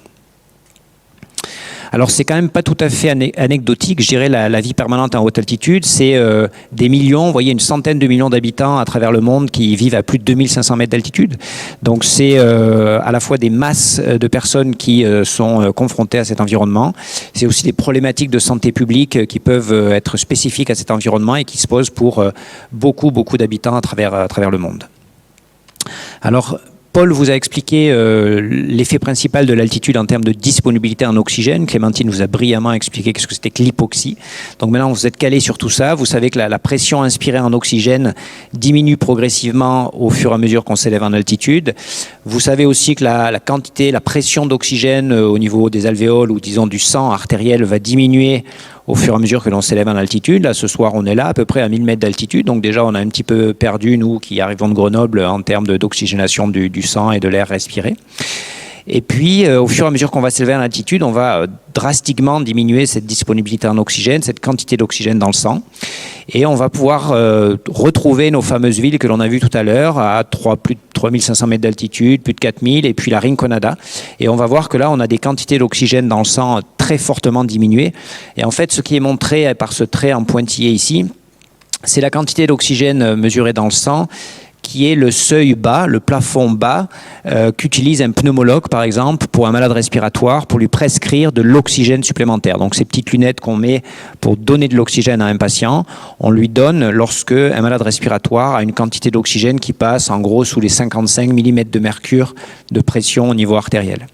Alors c'est quand même pas tout à fait anecdotique, je dirais, la vie permanente en haute altitude. C'est des millions, vous voyez, une centaine de millions d'habitants à travers le monde qui vivent à plus de 2500 mètres d'altitude. Donc c'est à la fois des masses de personnes qui sont confrontées à cet environnement. C'est aussi des problématiques de santé publique qui peuvent être spécifiques à cet environnement et qui se posent pour beaucoup d'habitants à travers le monde. Alors, Paul vous a expliqué l'effet principal de l'altitude en termes de disponibilité en oxygène. Clémentine vous a brillamment expliqué ce que c'était que l'hypoxie. Donc maintenant, vous êtes calé sur tout ça. Vous savez que la pression inspirée en oxygène diminue progressivement au fur et à mesure qu'on s'élève en altitude. Vous savez aussi que la pression d'oxygène au niveau des alvéoles ou disons du sang artériel va diminuer au fur et à mesure que l'on s'élève en altitude. Là, ce soir, on est là à peu près à 1000 mètres d'altitude. Donc déjà, on a un petit peu perdu, nous qui arrivons de Grenoble, en termes d'oxygénation du sang et de l'air respiré. Et puis, au fur et à mesure qu'on va s'élever en altitude, on va drastiquement diminuer cette disponibilité en oxygène, cette quantité d'oxygène dans le sang. Et on va pouvoir retrouver nos fameuses villes que l'on a vues tout à l'heure, à plus de 3500 mètres d'altitude, plus de 4000, et puis la Rinconada. Et on va voir que là, on a des quantités d'oxygène dans le sang très fortement diminuées. Et en fait, ce qui est montré par ce trait en pointillé ici, c'est la quantité d'oxygène mesurée dans le sang, qui est le seuil bas, le plafond bas, qu'utilise un pneumologue, par exemple, pour un malade respiratoire, pour lui prescrire de l'oxygène supplémentaire. Donc ces petites lunettes qu'on met pour donner de l'oxygène à un patient, on lui donne lorsque un malade respiratoire a une quantité d'oxygène qui passe en gros sous les 55 mm de mercure de pression au niveau artériel.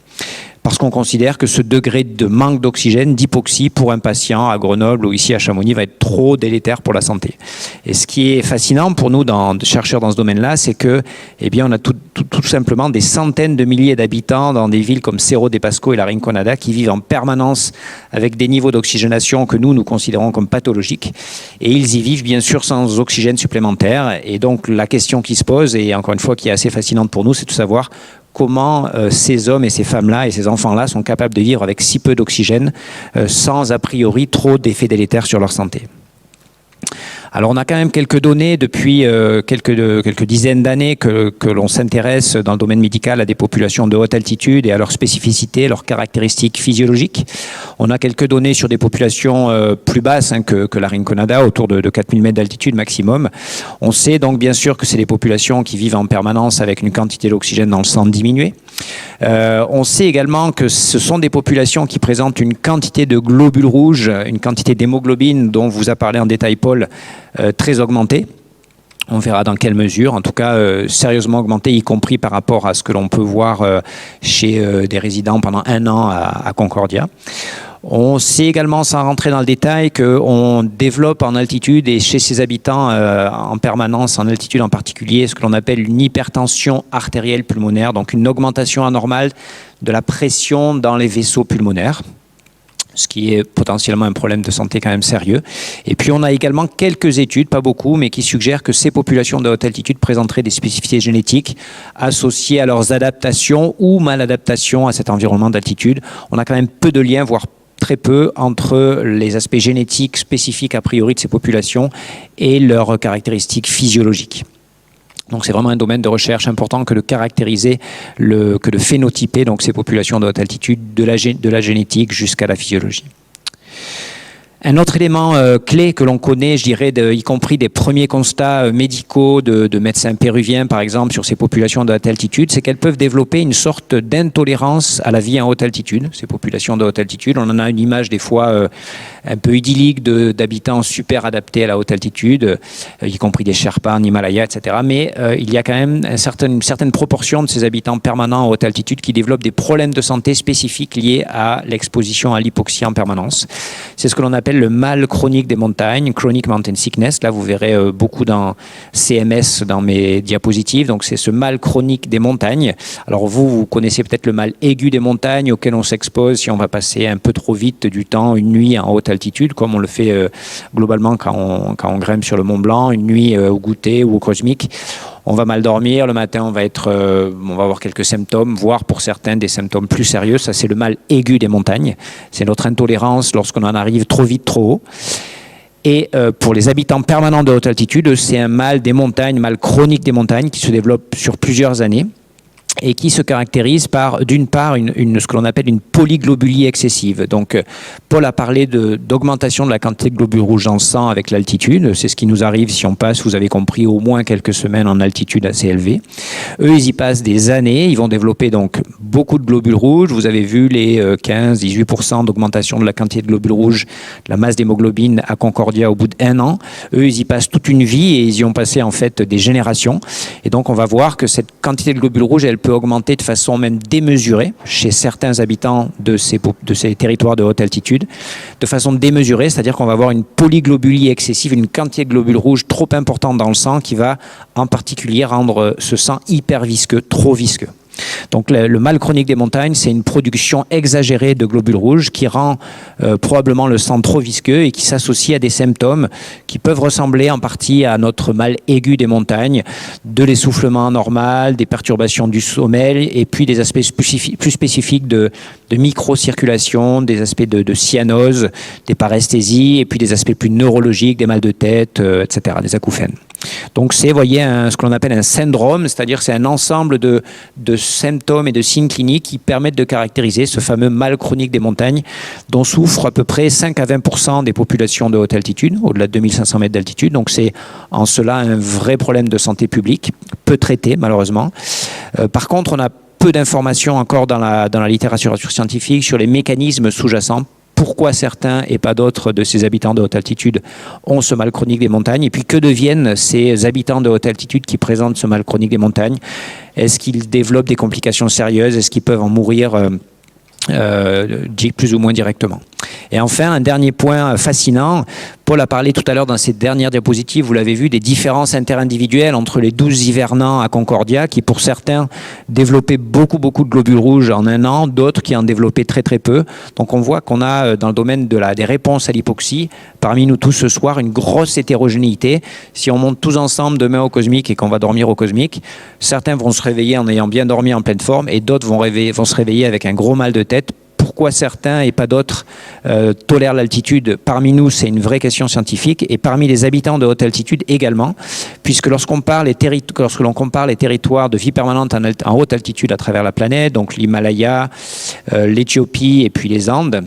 Parce qu'on considère que ce degré de manque d'oxygène, d'hypoxie pour un patient à Grenoble ou ici à Chamonix va être trop délétère pour la santé. Et ce qui est fascinant pour nous, chercheurs dans ce domaine-là, c'est que, on a tout simplement des centaines de milliers d'habitants dans des villes comme Cerro de Pasco et la Rinconada qui vivent en permanence avec des niveaux d'oxygénation que nous considérons comme pathologiques. Et ils y vivent bien sûr sans oxygène supplémentaire. Et donc la question qui se pose, et encore une fois qui est assez fascinante pour nous, c'est de savoir comment ces hommes et ces femmes-là et ces enfants-là sont capables de vivre avec si peu d'oxygène sans a priori trop d'effets délétères sur leur santé. Alors on a quand même quelques données depuis quelques dizaines d'années que l'on s'intéresse dans le domaine médical à des populations de haute altitude et à leurs spécificités, leurs caractéristiques physiologiques. On a quelques données sur des populations plus basses que la Rinconada, autour de 4000 mètres d'altitude maximum. On sait donc bien sûr que c'est des populations qui vivent en permanence avec une quantité d'oxygène dans le sang diminuée. On sait également que ce sont des populations qui présentent une quantité de globules rouges, une quantité d'hémoglobine dont vous a parlé en détail Paul, très augmentée. On verra dans quelle mesure, en tout cas sérieusement augmentée, y compris par rapport à ce que l'on peut voir chez des résidents pendant 1 an à Concordia. On sait également, sans rentrer dans le détail, qu'on développe en altitude et chez ses habitants en permanence, en altitude en particulier, ce que l'on appelle une hypertension artérielle pulmonaire, donc une augmentation anormale de la pression dans les vaisseaux pulmonaires, ce qui est potentiellement un problème de santé quand même sérieux. Et puis on a également quelques études, pas beaucoup, mais qui suggèrent que ces populations de haute altitude présenteraient des spécificités génétiques associées à leurs adaptations ou maladaptations à cet environnement d'altitude. On a quand même peu de liens, voire très peu, entre les aspects génétiques spécifiques a priori de ces populations et leurs caractéristiques physiologiques. Donc c'est vraiment un domaine de recherche important que de caractériser, que de phénotyper donc ces populations de haute altitude, de la génétique jusqu'à la physiologie. Un autre élément clé que l'on connaît, je dirais, y compris des premiers constats médicaux de médecins péruviens, par exemple, sur ces populations de haute altitude, c'est qu'elles peuvent développer une sorte d'intolérance à la vie en haute altitude. Ces populations de haute altitude, on en a une image des fois un peu idyllique d'habitants super adaptés à la haute altitude, y compris des Sherpas en Himalaya, etc. Mais il y a quand même une certaine proportion de ces habitants permanents en haute altitude qui développent des problèmes de santé spécifiques liés à l'exposition à l'hypoxie en permanence. C'est ce que l'on appelle le mal chronique des montagnes, Chronic Mountain Sickness. Là, vous verrez beaucoup dans CMS dans mes diapositives. Donc, c'est ce mal chronique des montagnes. Alors, vous connaissez peut-être le mal aigu des montagnes auquel on s'expose si on va passer un peu trop vite du temps, une nuit en haute altitude, comme on le fait globalement quand on grimpe sur le Mont Blanc, une nuit au goûter ou au cosmique. On va mal dormir, le matin on va avoir quelques symptômes, voire pour certains des symptômes plus sérieux. Ça, c'est le mal aigu des montagnes. C'est notre intolérance lorsqu'on en arrive trop vite, trop haut. Et pour les habitants permanents de haute altitude, c'est un mal des montagnes, mal chronique des montagnes qui se développe sur plusieurs années et qui se caractérise par, d'une part, ce que l'on appelle une polyglobulie excessive. Donc, Paul a parlé d'augmentation de la quantité de globules rouges dans le sang avec l'altitude. C'est ce qui nous arrive si on passe, vous avez compris, au moins quelques semaines en altitude assez élevée. Eux, ils y passent des années. Ils vont développer donc beaucoup de globules rouges. Vous avez vu les 15-18% d'augmentation de la quantité de globules rouges, de la masse d'hémoglobine à Concordia au bout d'1 an. Eux, ils y passent toute une vie et ils y ont passé en fait des générations. Et donc, on va voir que cette quantité de globules rouges, elle peut augmenter de façon même démesurée chez certains habitants de ces territoires de haute altitude, de façon démesurée, c'est-à-dire qu'on va avoir une polyglobulie excessive, une quantité de globules rouges trop importante dans le sang qui va en particulier rendre ce sang hyper visqueux, trop visqueux. Donc le mal chronique des montagnes, c'est une production exagérée de globules rouges qui rend probablement le sang trop visqueux et qui s'associe à des symptômes qui peuvent ressembler en partie à notre mal aigu des montagnes, de l'essoufflement anormal, des perturbations du sommeil et puis des aspects plus spécifiques de microcirculation, des aspects de cyanose, des paresthésies et puis des aspects plus neurologiques, des mal de tête, etc., des acouphènes. Donc c'est, voyez, ce que l'on appelle un syndrome, c'est-à-dire c'est un ensemble de symptômes et de signes cliniques qui permettent de caractériser ce fameux mal chronique des montagnes dont souffrent à peu près 5 à 20% des populations de haute altitude, au-delà de 2500 mètres d'altitude. Donc c'est en cela un vrai problème de santé publique, peu traité malheureusement. Par contre, on a peu d'informations encore dans la littérature scientifique sur les mécanismes sous-jacents. Pourquoi certains et pas d'autres de ces habitants de haute altitude ont ce mal chronique des montagnes? Et puis que deviennent ces habitants de haute altitude qui présentent ce mal chronique des montagnes? Est-ce qu'ils développent des complications sérieuses? Est-ce qu'ils peuvent en mourir plus ou moins directement? Et enfin, un dernier point fascinant, Paul a parlé tout à l'heure dans ses dernières diapositives, vous l'avez vu, des différences interindividuelles entre les 12 hivernants à Concordia, qui pour certains développaient beaucoup de globules rouges en 1 an, d'autres qui en développaient très peu. Donc on voit qu'on a dans le domaine des réponses à l'hypoxie, parmi nous tous ce soir, une grosse hétérogénéité. Si on monte tous ensemble demain au cosmique et qu'on va dormir au cosmique, certains vont se réveiller en ayant bien dormi en pleine forme et d'autres vont se réveiller avec un gros mal de tête. pourquoi certains et pas d'autres tolèrent l'altitude. Parmi nous, c'est une vraie question scientifique, et parmi les habitants de haute altitude également, puisque lorsque l'on compare les territoires de vie permanente en haute altitude à travers la planète, donc l'Himalaya, l'Éthiopie et puis les Andes,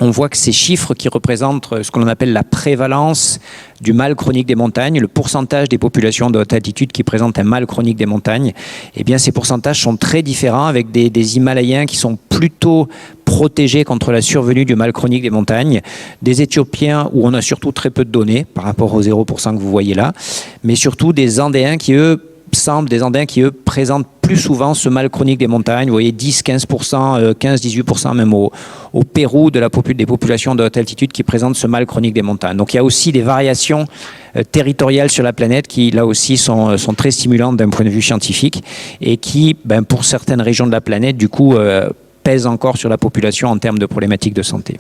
on voit que ces chiffres qui représentent ce que l'on appelle la prévalence du mal chronique des montagnes, le pourcentage des populations de haute altitude qui présentent un mal chronique des montagnes, eh bien ces pourcentages sont très différents, avec des Himalayens qui sont plutôt protégés contre la survenue du mal chronique des montagnes, des Éthiopiens où on a surtout très peu de données par rapport aux 0% que vous voyez là, mais surtout des Andéens qui eux présentent plus souvent ce mal chronique des montagnes. Vous voyez 10-15%, 15-18% même au Pérou des populations de haute altitude qui présentent ce mal chronique des montagnes. Donc il y a aussi des variations territoriales sur la planète qui là aussi sont très stimulantes d'un point de vue scientifique, et qui, pour certaines régions de la planète, du coup, pèsent encore sur la population en termes de problématiques de santé.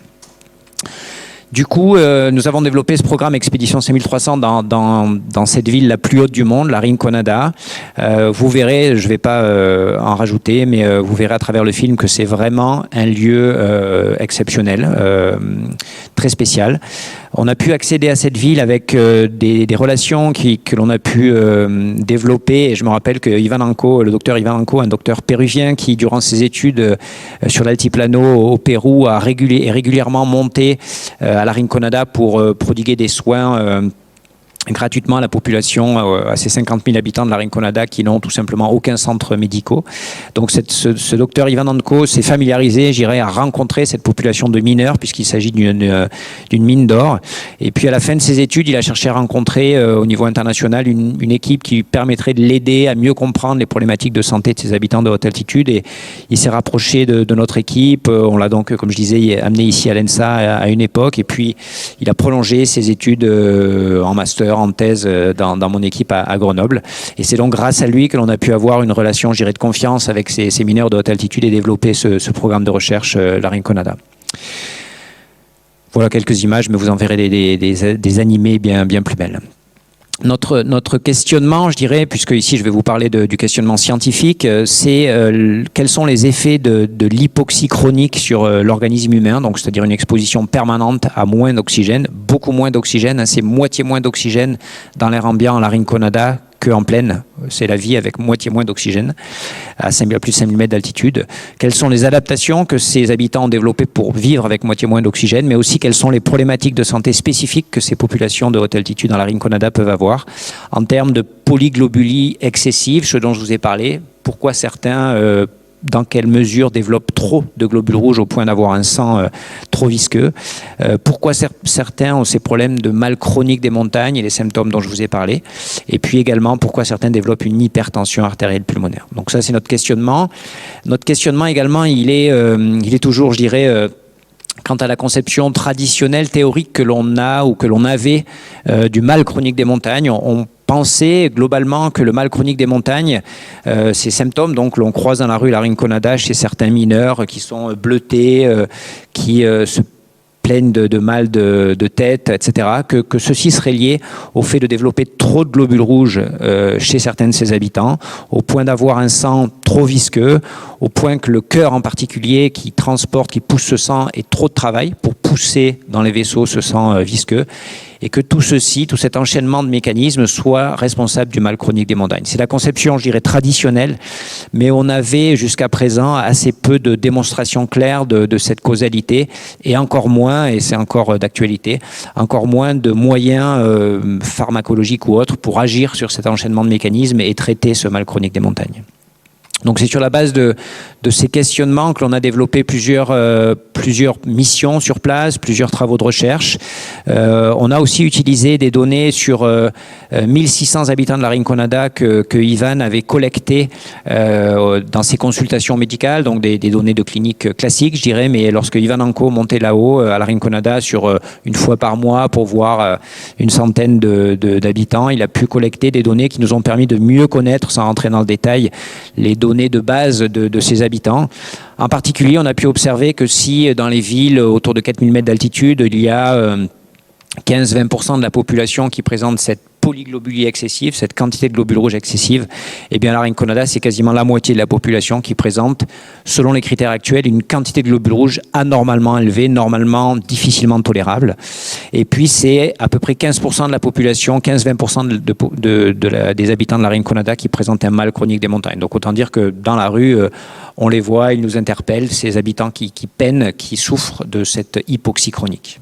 Du coup, nous avons développé ce programme Expédition 5300 dans cette ville la plus haute du monde, la Rinconada. Vous verrez, je ne vais pas en rajouter, mais vous verrez à travers le film que c'est vraiment un lieu exceptionnel, très spécial. On a pu accéder à cette ville avec des relations que l'on a pu développer. Et je me rappelle que le docteur Ivan Anco, un docteur péruvien qui, durant ses études sur l'altiplano au Pérou, est régulièrement monté à la Rinconada pour prodiguer des soins gratuitement à la population, à ces 50 000 habitants de la Rinconada qui n'ont tout simplement aucun centre médical. Donc ce docteur Ivan Anco s'est familiarisé, à rencontrer cette population de mineurs, puisqu'il s'agit d'une mine d'or. Et puis à la fin de ses études, il a cherché à rencontrer au niveau international une équipe qui lui permettrait de l'aider à mieux comprendre les problématiques de santé de ces habitants de haute altitude. Et il s'est rapproché de notre équipe. On l'a donc, comme je disais, amené ici à l'ENSA à une époque. Et puis il a prolongé ses études en master, en thèse dans mon équipe à Grenoble. Et c'est donc grâce à lui que l'on a pu avoir une relation, de confiance avec ces mineurs de haute altitude et développer ce programme de recherche, la Rinconada. Voilà quelques images, mais vous en verrez des animés bien plus belles. Notre questionnement, puisque ici je vais vous parler du questionnement scientifique, c'est quels sont les effets de l'hypoxie chronique sur l'organisme humain, donc c'est-à-dire une exposition permanente à moins d'oxygène, beaucoup moins d'oxygène, c'est moitié moins d'oxygène dans l'air ambiant à la Rinconada qu'en plaine. C'est la vie avec moitié moins d'oxygène à plus de 5000 mètres d'altitude. Quelles sont les adaptations que ces habitants ont développées pour vivre avec moitié moins d'oxygène, mais aussi quelles sont les problématiques de santé spécifiques que ces populations de haute altitude dans la Rinconada peuvent avoir en termes de polyglobulie excessive, ce dont je vous ai parlé. Pourquoi certains dans quelle mesure développent trop de globules rouges au point d'avoir un sang trop visqueux. Pourquoi certains ont ces problèmes de mal chronique des montagnes et les symptômes dont je vous ai parlé. Et puis également, pourquoi certains développent une hypertension artérielle pulmonaire. Donc ça, c'est notre questionnement. Notre questionnement également, il est toujours, quant à la conception traditionnelle, théorique que l'on a ou que l'on avait du mal chronique des montagnes. On pensait globalement que le mal chronique des montagnes, ces symptômes, donc l'on croise dans la rue la Rinconada chez certains mineurs qui sont bleutés, qui se plaignent de mal de tête, etc., que ceci serait lié au fait de développer trop de globules rouges chez certains de ces habitants, au point d'avoir un sang trop visqueux, au point que le cœur en particulier qui pousse ce sang, ait trop de travail pour pousser dans les vaisseaux ce sang visqueux, et que tout cet enchaînement de mécanismes soit responsable du mal chronique des montagnes. C'est la conception, traditionnelle, mais on avait jusqu'à présent assez peu de démonstrations claires de cette causalité, et encore moins, et c'est encore d'actualité, encore moins de moyens pharmacologiques ou autres pour agir sur cet enchaînement de mécanismes et traiter ce mal chronique des montagnes. Donc c'est sur la base de ces questionnements que l'on a développé plusieurs missions sur place, plusieurs travaux de recherche. On a aussi utilisé des données sur 1600 habitants de la Rinconada que Ivan avait collectées dans ses consultations médicales, donc des données de clinique classiques, mais lorsque Ivan Anco montait là-haut à la Rinconada sur une fois par mois pour voir une centaine d'habitants, il a pu collecter des données qui nous ont permis de mieux connaître, sans rentrer dans le détail, les données de base de ces habitants. En particulier, on a pu observer que si dans les villes autour de 4000 mètres d'altitude, il y a 15-20% de la population qui présente cette polyglobulie excessive, cette quantité de globules rouges excessive, eh bien la Rinconada, c'est quasiment la moitié de la population qui présente, selon les critères actuels, une quantité de globules rouges anormalement élevée, normalement difficilement tolérable. Et puis c'est à peu près 15% de la population, 15-20% des habitants de la Rinconada qui présentent un mal chronique des montagnes. Donc autant dire que dans la rue, on les voit, ils nous interpellent, ces habitants qui peinent, qui souffrent de cette hypoxie chronique.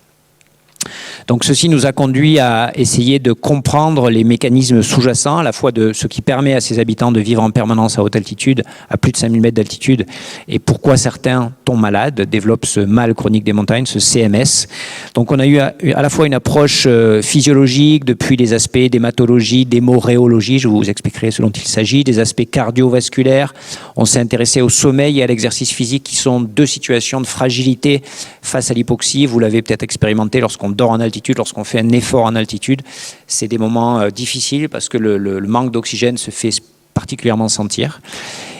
Donc ceci nous a conduit à essayer de comprendre les mécanismes sous-jacents, à la fois de ce qui permet à ces habitants de vivre en permanence à haute altitude, à plus de 5000 mètres d'altitude, et pourquoi certains tombent malades, développent ce mal chronique des montagnes, ce CMS. Donc on a eu à la fois une approche physiologique, depuis les aspects d'hématologie, d'hémoréologie, je vous expliquerai ce dont il s'agit, des aspects cardiovasculaires. On s'est intéressé au sommeil et à l'exercice physique, qui sont deux situations de fragilité face à l'hypoxie. Vous l'avez peut-être expérimenté lorsqu'on dort en altitude, lorsqu'on fait un effort en altitude, c'est des moments difficiles parce que le manque d'oxygène se fait particulièrement sentir.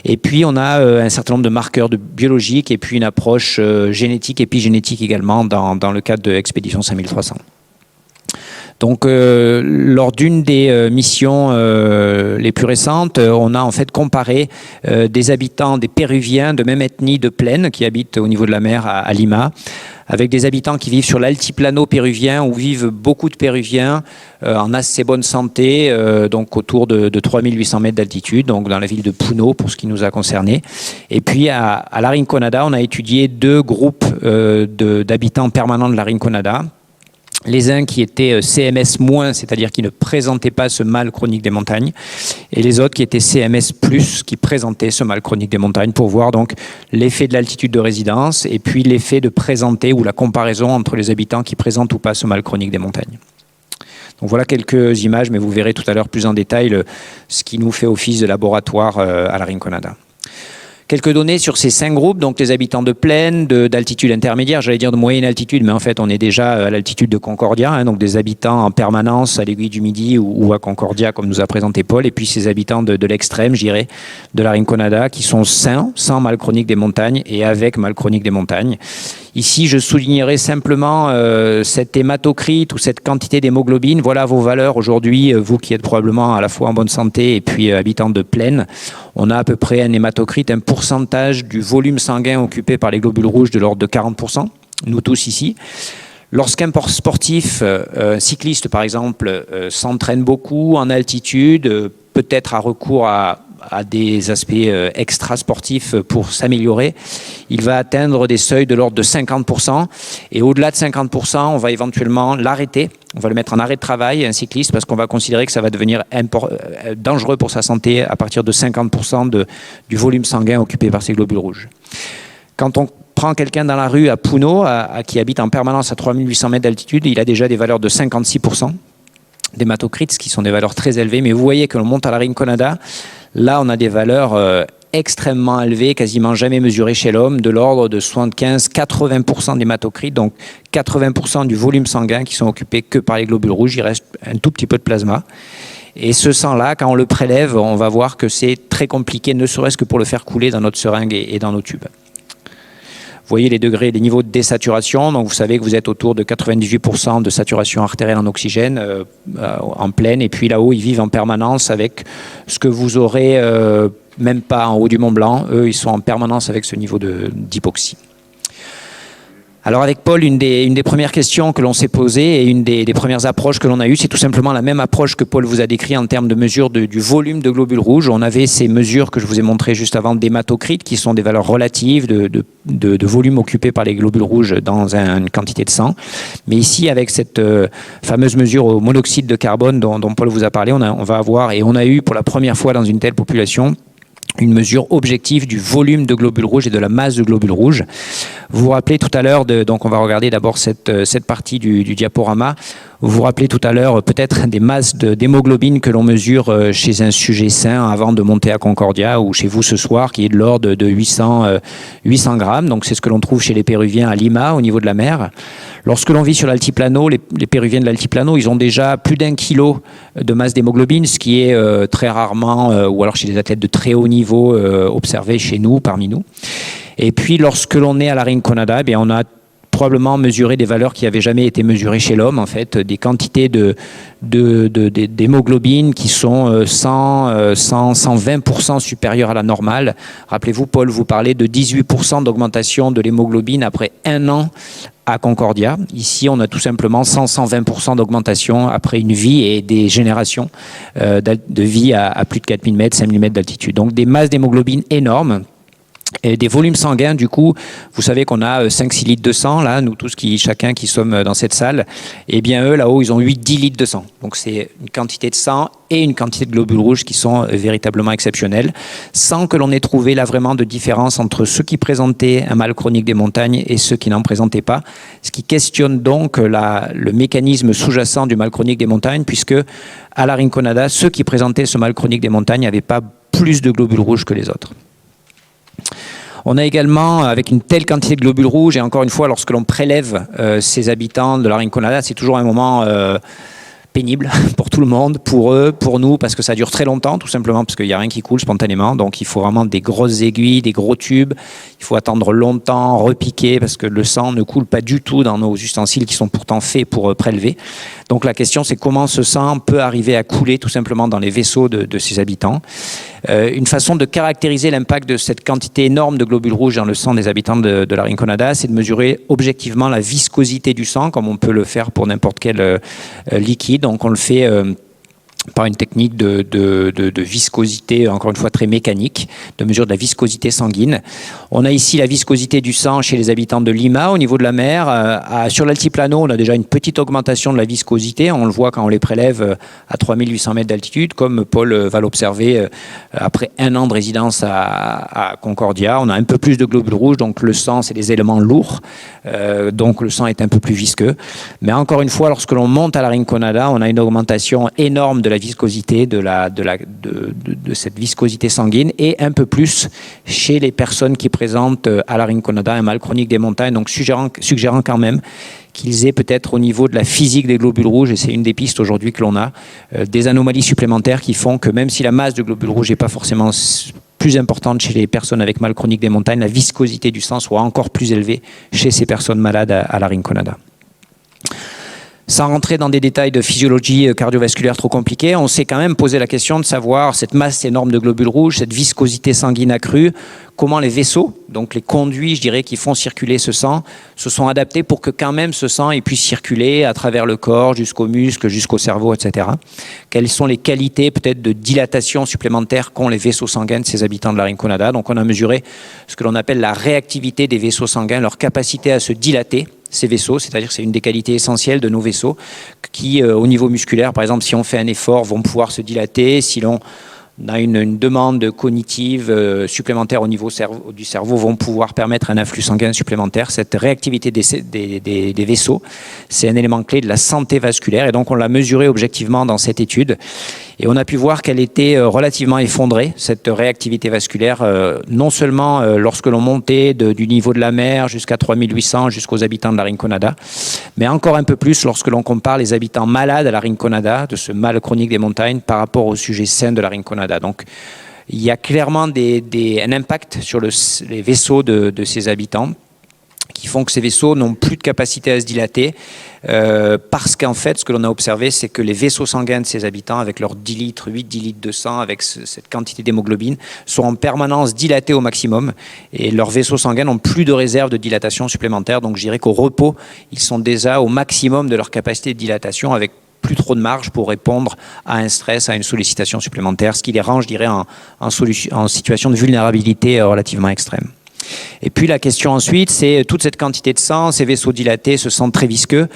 Et puis on a un certain nombre de marqueurs biologiques et puis une approche génétique, épigénétique également dans le cadre de Expédition 5300. Donc, lors d'une des missions les plus récentes, on a en fait comparé des habitants, des Péruviens de même ethnie de plaine qui habitent au niveau de la mer à Lima, avec des habitants qui vivent sur l'altiplano péruvien, où vivent beaucoup de Péruviens en assez bonne santé, donc autour de 3800 mètres d'altitude, donc dans la ville de Puno pour ce qui nous a concerné. Et puis à la Rinconada, on a étudié deux groupes d'habitants permanents de la Rinconada. Les uns qui étaient CMS-, c'est-à-dire qui ne présentaient pas ce mal chronique des montagnes, et les autres qui étaient CMS+, qui présentaient ce mal chronique des montagnes, pour voir donc l'effet de l'altitude de résidence et puis l'effet de présenter ou la comparaison entre les habitants qui présentent ou pas ce mal chronique des montagnes. Donc voilà quelques images, mais vous verrez tout à l'heure plus en détail ce qui nous fait office de laboratoire à la Rinconada. Quelques données sur ces 5 groupes, donc les habitants de plaine, d'altitude intermédiaire, j'allais dire de moyenne altitude, mais en fait on est déjà à l'altitude de Concordia, donc des habitants en permanence à l'Aiguille du Midi ou à Concordia comme nous a présenté Paul, et puis ces habitants de l'extrême, je dirais, de la Rinconada, qui sont sains, sans mal chronique des montagnes et avec mal chronique des montagnes. Ici, je soulignerai simplement cette hématocrite ou cette quantité d'hémoglobine. Voilà vos valeurs aujourd'hui, vous qui êtes probablement à la fois en bonne santé et puis habitants de plaine. On a à peu près un hématocrite, un pourcentage du volume sanguin occupé par les globules rouges de l'ordre de 40%, nous tous ici. Lorsqu'un sportif, cycliste par exemple, s'entraîne beaucoup en altitude, peut-être a recours à des aspects extra-sportifs pour s'améliorer, il va atteindre des seuils de l'ordre de 50%. Et au-delà de 50%, on va éventuellement l'arrêter. On va le mettre en arrêt de travail, un cycliste, parce qu'on va considérer que ça va devenir dangereux pour sa santé à partir de 50% du volume sanguin occupé par ces globules rouges. Quand on prend quelqu'un dans la rue à Puno, qui habite en permanence à 3800 mètres d'altitude, il a déjà des valeurs de 56% d'hématocrites, qui sont des valeurs très élevées. Mais vous voyez que l'on monte à la Rinconada, là on a des valeurs extrêmement élevées, quasiment jamais mesurées chez l'homme, de l'ordre de 75-80% d'hématocrites, donc 80% du volume sanguin qui sont occupés que par les globules rouges. Il reste un tout petit peu de plasma. Et ce sang-là, quand on le prélève, on va voir que c'est très compliqué, ne serait-ce que pour le faire couler dans notre seringue et dans nos tubes. Vous voyez les degrés, les niveaux de désaturation. Donc vous savez que vous êtes autour de 98% de saturation artérielle en oxygène en plaine. Et puis là-haut, ils vivent en permanence avec ce que vous aurez même pas en haut du Mont Blanc. Eux, ils sont en permanence avec ce niveau d'hypoxie. Alors avec Paul, une des premières questions que l'on s'est posées et une des premières approches que l'on a eues, c'est tout simplement la même approche que Paul vous a décrit en termes de mesure du volume de globules rouges. On avait ces mesures que je vous ai montrées juste avant d'hématocrites, qui sont des valeurs relatives de volume occupé par les globules rouges dans une quantité de sang. Mais ici, avec cette fameuse mesure au monoxyde de carbone dont Paul vous a parlé, on va avoir, et on a eu pour la première fois dans une telle population, une mesure objective du volume de globules rouges et de la masse de globules rouges. Vous vous rappelez tout à l'heure, donc on va regarder d'abord cette partie du diaporama. Vous vous rappelez tout à l'heure peut-être des masses d'hémoglobine que l'on mesure chez un sujet sain avant de monter à Concordia, ou chez vous ce soir, qui est de l'ordre de 800 grammes. Donc c'est ce que l'on trouve chez les Péruviens à Lima, au niveau de la mer. Lorsque l'on vit sur l'altiplano, les Péruviens de l'altiplano, ils ont déjà plus d'1 kilo de masse d'hémoglobine, ce qui est très rarement, ou alors chez des athlètes de très haut niveau, observé chez nous, parmi nous. Et puis lorsque l'on est à la Rinconada, on a probablement mesurer des valeurs qui n'avaient jamais été mesurées chez l'homme, en fait, des quantités d'hémoglobine qui sont 120% supérieures à la normale. Rappelez-vous, Paul vous parlait de 18% d'augmentation de l'hémoglobine après 1 an à Concordia. Ici, on a tout simplement 120% d'augmentation après une vie et des générations de vie à plus de 4000 mètres, 5000 mètres d'altitude. Donc des masses d'hémoglobine énormes. Et des volumes sanguins, du coup, vous savez qu'on a 5-6 litres de sang, là, nous tous, chacun qui sommes dans cette salle, et bien eux, là-haut, ils ont 8-10 litres de sang. Donc c'est une quantité de sang et une quantité de globules rouges qui sont véritablement exceptionnelles, sans que l'on ait trouvé là vraiment de différence entre ceux qui présentaient un mal chronique des montagnes et ceux qui n'en présentaient pas, ce qui questionne donc le mécanisme sous-jacent du mal chronique des montagnes, puisque à la Rinconada, ceux qui présentaient ce mal chronique des montagnes n'avaient pas plus de globules rouges que les autres. On a également, avec une telle quantité de globules rouges, et encore une fois, lorsque l'on prélève ces habitants de la Rinconada, c'est toujours un moment pénible pour tout le monde, pour eux, pour nous, parce que ça dure très longtemps, tout simplement parce qu'il n'y a rien qui coule spontanément. Donc il faut vraiment des grosses aiguilles, des gros tubes. Il faut attendre longtemps, repiquer, parce que le sang ne coule pas du tout dans nos ustensiles qui sont pourtant faits pour prélever. Donc la question, c'est comment ce sang peut arriver à couler tout simplement dans les vaisseaux de ces habitants. Une façon de caractériser l'impact de cette quantité énorme de globules rouges dans le sang des habitants de la Rinconada, c'est de mesurer objectivement la viscosité du sang, comme on peut le faire pour n'importe quel liquide. Donc on le fait par une technique de viscosité, encore une fois très mécanique, de mesure de la viscosité sanguine. On a ici la viscosité du sang chez les habitants de Lima, au niveau de la mer. Sur l'altiplano, on a déjà une petite augmentation de la viscosité. On le voit quand on les prélève à 3800 mètres d'altitude, comme Paul va l'observer après 1 an de résidence à Concordia. On a un peu plus de globules rouges, donc le sang, c'est des éléments lourds. Donc le sang est un peu plus visqueux. Mais encore une fois, lorsque l'on monte à la Rinconada, on a une augmentation énorme de la viscosité, de cette viscosité sanguine, et un peu plus chez les personnes qui présentent à la Rinconada un mal chronique des montagnes, donc suggérant quand même qu'ils aient peut-être au niveau de la physique des globules rouges, et c'est une des pistes aujourd'hui que l'on a, des anomalies supplémentaires qui font que même si la masse de globules rouges n'est pas forcément plus importante chez les personnes avec mal chronique des montagnes, la viscosité du sang soit encore plus élevée chez ces personnes malades à la Rinconada. Sans rentrer dans des détails de physiologie cardiovasculaire trop compliqués, on s'est quand même posé la question de savoir cette masse énorme de globules rouges, cette viscosité sanguine accrue, comment les vaisseaux, donc les conduits, je dirais, qui font circuler ce sang, se sont adaptés pour que quand même ce sang puisse circuler à travers le corps, jusqu'aux muscles, jusqu'au cerveau, etc. Quelles sont les qualités peut-être de dilatation supplémentaire qu'ont les vaisseaux sanguins de ces habitants de la Rinconada. Donc on a mesuré ce que l'on appelle la réactivité des vaisseaux sanguins, leur capacité à se dilater, ces vaisseaux, c'est-à-dire que c'est une des qualités essentielles de nos vaisseaux qui, au niveau musculaire, par exemple, si on fait un effort, vont pouvoir se dilater. Si l'on a une demande cognitive supplémentaire au niveau du cerveau, vont pouvoir permettre un afflux sanguin supplémentaire. Cette réactivité des vaisseaux, c'est un élément clé de la santé vasculaire, et donc on l'a mesuré objectivement dans cette étude. Et on a pu voir qu'elle était relativement effondrée, cette réactivité vasculaire, non seulement lorsque l'on montait du niveau de la mer jusqu'à 3800, jusqu'aux habitants de la Rinconada, mais encore un peu plus lorsque l'on compare les habitants malades à la Rinconada, de ce mal chronique des montagnes, par rapport aux sujets sains de la Rinconada. Donc il y a clairement un impact sur les vaisseaux de ces habitants, qui font que ces vaisseaux n'ont plus de capacité à se dilater, parce qu'en fait, ce que l'on a observé, c'est que les vaisseaux sanguins de ces habitants, avec leurs 10 litres, 8-10 litres de sang, avec cette quantité d'hémoglobine, sont en permanence dilatés au maximum, et leurs vaisseaux sanguins n'ont plus de réserve de dilatation supplémentaire. Donc je dirais qu'au repos, ils sont déjà au maximum de leur capacité de dilatation, avec plus trop de marge pour répondre à un stress, à une sollicitation supplémentaire, ce qui les rend, je dirais, en situation de vulnérabilité relativement extrême. Et puis la question ensuite, c'est toute cette quantité de sang, ces vaisseaux dilatés, ce sang très visqueux,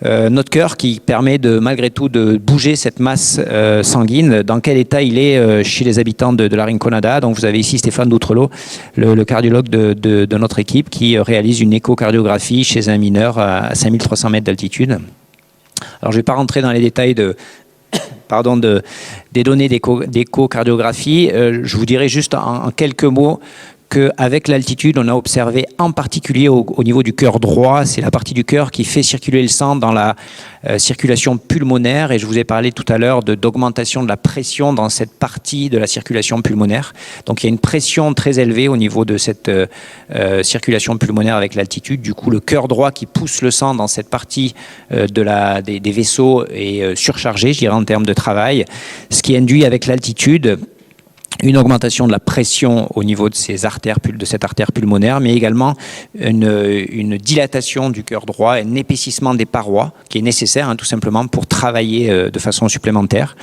notre cœur qui permet malgré tout de bouger cette masse sanguine, dans quel état il est chez les habitants de la Rinconada. Donc vous avez ici Stéphane Doutrelot, le cardiologue de notre équipe, qui réalise une échocardiographie chez un mineur à 5300 mètres d'altitude. Alors je ne vais pas rentrer dans les détails des données d'échocardiographie. Je vous dirais juste en quelques mots qu'avec l'altitude, on a observé en particulier au niveau du cœur droit, c'est la partie du cœur qui fait circuler le sang dans la circulation pulmonaire, et je vous ai parlé tout à l'heure d'augmentation de la pression dans cette partie de la circulation pulmonaire. Donc il y a une pression très élevée au niveau de cette circulation pulmonaire avec l'altitude. Du coup, le cœur droit qui pousse le sang dans cette partie des vaisseaux est surchargé, je dirais, en termes de travail, ce qui induit avec l'altitude une augmentation de la pression au niveau de cette artère pulmonaire, mais également une dilatation du cœur droit, un épaississement des parois qui est nécessaire, tout simplement pour travailler de façon supplémentaire.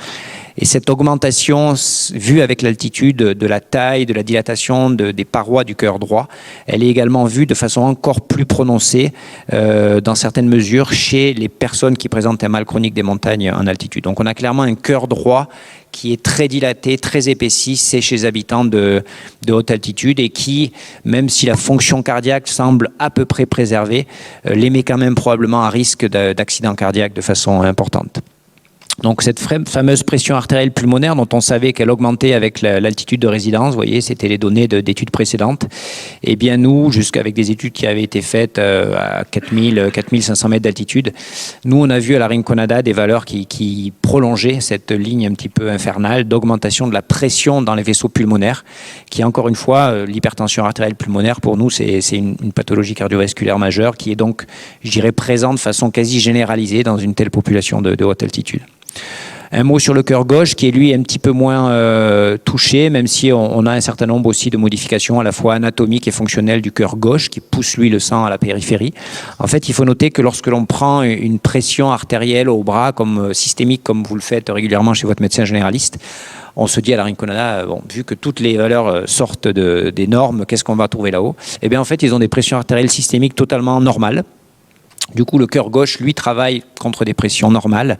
Et cette augmentation, vue avec l'altitude de la taille, de la dilatation des parois du cœur droit, elle est également vue de façon encore plus prononcée dans certaines mesures chez les personnes qui présentent un mal chronique des montagnes en altitude. Donc on a clairement un cœur droit qui est très dilaté, très épaissi, c'est chez les habitants de haute altitude, et qui, même si la fonction cardiaque semble à peu près préservée, les met quand même probablement à risque d'accident cardiaque de façon importante. Donc cette fameuse pression artérielle pulmonaire dont on savait qu'elle augmentait avec l'altitude de résidence, vous voyez, c'était les données d'études précédentes. Et bien nous, jusqu'avec des études qui avaient été faites à 4500 mètres d'altitude, nous on a vu à la Rinconada des valeurs qui prolongeaient cette ligne un petit peu infernale d'augmentation de la pression dans les vaisseaux pulmonaires, qui encore une fois, l'hypertension artérielle pulmonaire pour nous c'est une pathologie cardiovasculaire majeure qui est donc, je dirais, présente de façon quasi généralisée dans une telle population de haute altitude. Un mot sur le cœur gauche qui est lui un petit peu moins touché, même si on a un certain nombre aussi de modifications à la fois anatomiques et fonctionnelles du cœur gauche qui pousse lui le sang à la périphérie. En fait, il faut noter que lorsque l'on prend une pression artérielle au bras comme systémique, comme vous le faites régulièrement chez votre médecin généraliste, on se dit à la Rinconada, bon, vu que toutes les valeurs sortent des normes, qu'est-ce qu'on va trouver là-haut? Eh bien en fait, ils ont des pressions artérielles systémiques totalement normales. Du coup, le cœur gauche, lui, travaille contre des pressions normales,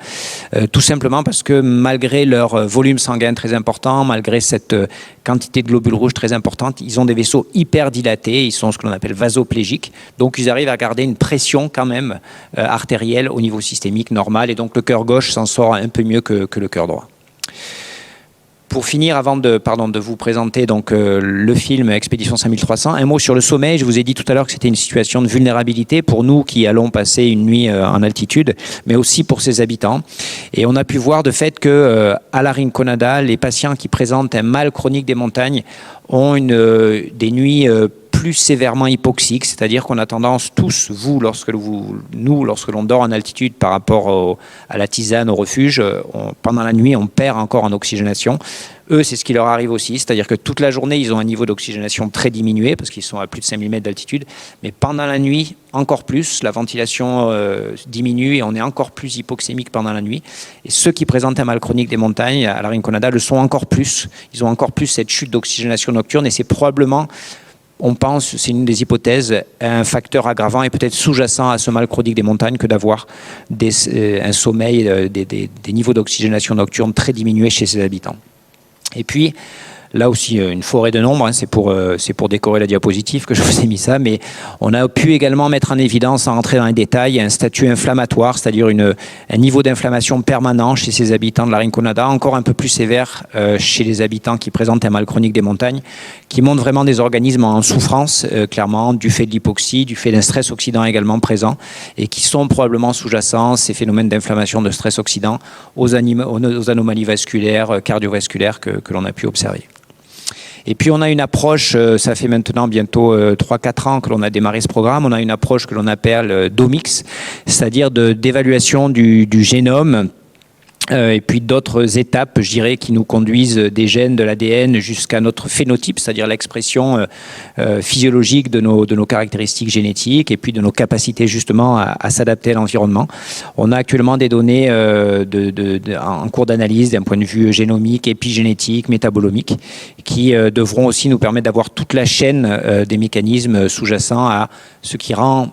tout simplement parce que malgré leur volume sanguin très important, malgré cette quantité de globules rouges très importante, ils ont des vaisseaux hyper dilatés, ils sont ce que l'on appelle vasoplégiques, donc ils arrivent à garder une pression quand même artérielle au niveau systémique normal, et donc le cœur gauche s'en sort un peu mieux que le cœur droit. Pour finir, avant de vous présenter donc, le film Expédition 5300, un mot sur le sommeil. Je vous ai dit tout à l'heure que c'était une situation de vulnérabilité pour nous qui allons passer une nuit en altitude, mais aussi pour ses habitants. Et on a pu voir de fait que à la Rinconada, les patients qui présentent un mal chronique des montagnes ont des nuits plus sévèrement hypoxiques, c'est-à-dire qu'on a tendance tous, lorsque l'on dort en altitude par rapport à la tisane, au refuge, pendant la nuit, on perd encore en oxygénation. Eux, c'est ce qui leur arrive aussi, c'est-à-dire que toute la journée, ils ont un niveau d'oxygénation très diminué parce qu'ils sont à plus de 5000 mètres d'altitude, mais pendant la nuit, encore plus, la ventilation diminue et on est encore plus hypoxémique pendant la nuit. Et ceux qui présentent un mal chronique des montagnes à la Rinconada le sont encore plus. Ils ont encore plus cette chute d'oxygénation nocturne, et c'est probablement, on pense, c'est une des hypothèses, un facteur aggravant et peut-être sous-jacent à ce mal chronique des montagnes que d'avoir un sommeil, des niveaux d'oxygénation nocturne très diminués chez ses habitants. Et puis, là aussi, une forêt de nombres, c'est pour décorer la diapositive que je vous ai mis ça, mais on a pu également mettre en évidence, sans rentrer dans les détails, un statut inflammatoire, c'est-à-dire un niveau d'inflammation permanent chez ces habitants de la Rinconada, encore un peu plus sévère chez les habitants qui présentent un mal chronique des montagnes, qui montrent vraiment des organismes en souffrance, clairement, du fait de l'hypoxie, du fait d'un stress oxydant également présent, et qui sont probablement sous-jacents, ces phénomènes d'inflammation, de stress oxydant, aux anomalies vasculaires, cardiovasculaires que l'on a pu observer. Et puis on a une approche, ça fait maintenant bientôt 3-4 ans que l'on a démarré ce programme, on a une approche que l'on appelle d'omics, c'est-à-dire d'évaluation du génome, et puis d'autres étapes, je dirais, qui nous conduisent des gènes, de l'ADN jusqu'à notre phénotype, c'est-à-dire l'expression physiologique de nos caractéristiques génétiques et puis de nos capacités justement à s'adapter à l'environnement. On a actuellement des données en cours d'analyse d'un point de vue génomique, épigénétique, métabolomique, qui devront aussi nous permettre d'avoir toute la chaîne des mécanismes sous-jacents à ce qui rend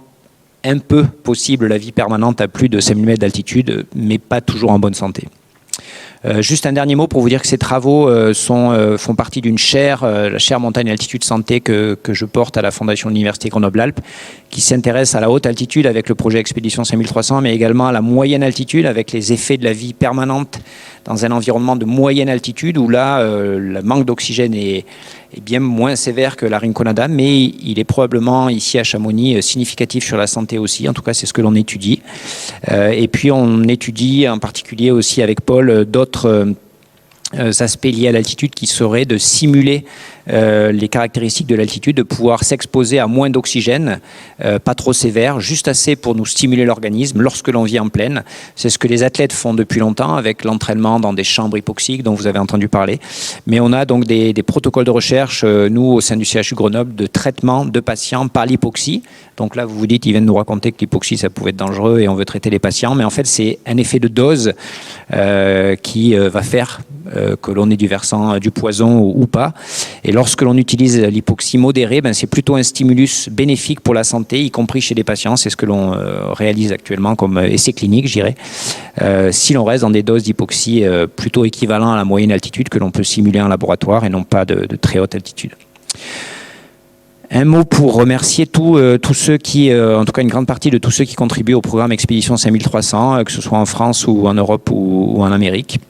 un peu possible la vie permanente à plus de 5000 mètres d'altitude, mais pas toujours en bonne santé. Juste un dernier mot pour vous dire que ces travaux font partie d'une chaire, la chaire montagne et altitude santé que je porte à la Fondation de l'Université Grenoble-Alpes, qui s'intéresse à la haute altitude avec le projet Expédition 5300, mais également à la moyenne altitude avec les effets de la vie permanente dans un environnement de moyenne altitude où là, le manque d'oxygène est bien moins sévère que la rinconada, mais il est probablement ici à Chamonix significatif sur la santé aussi. En tout cas, c'est ce que l'on étudie. Et puis, on étudie en particulier aussi avec Paul d'autres aspects liés à l'altitude qui seraient de simuler les caractéristiques de l'altitude, de pouvoir s'exposer à moins d'oxygène, pas trop sévère, juste assez pour nous stimuler l'organisme lorsque l'on vit en plaine. C'est ce que les athlètes font depuis longtemps avec l'entraînement dans des chambres hypoxiques dont vous avez entendu parler. Mais on a donc des protocoles de recherche, nous au sein du CHU Grenoble, de traitement de patients par l'hypoxie. Donc là, vous vous dites, ils viennent nous raconter que l'hypoxie, ça pouvait être dangereux et on veut traiter les patients. Mais en fait, c'est un effet de dose qui va faire que l'on est du versant du poison ou pas. Et lorsque l'on utilise l'hypoxie modérée, c'est plutôt un stimulus bénéfique pour la santé, y compris chez les patients. C'est ce que l'on réalise actuellement comme essai clinique, je dirais. Si l'on reste dans des doses d'hypoxie plutôt équivalentes à la moyenne altitude que l'on peut simuler en laboratoire et non pas de très haute altitude. Un mot pour remercier tous ceux qui, en tout cas une grande partie de tous ceux qui contribuent au programme Expédition 5300, que ce soit en France ou en Europe ou en Amérique.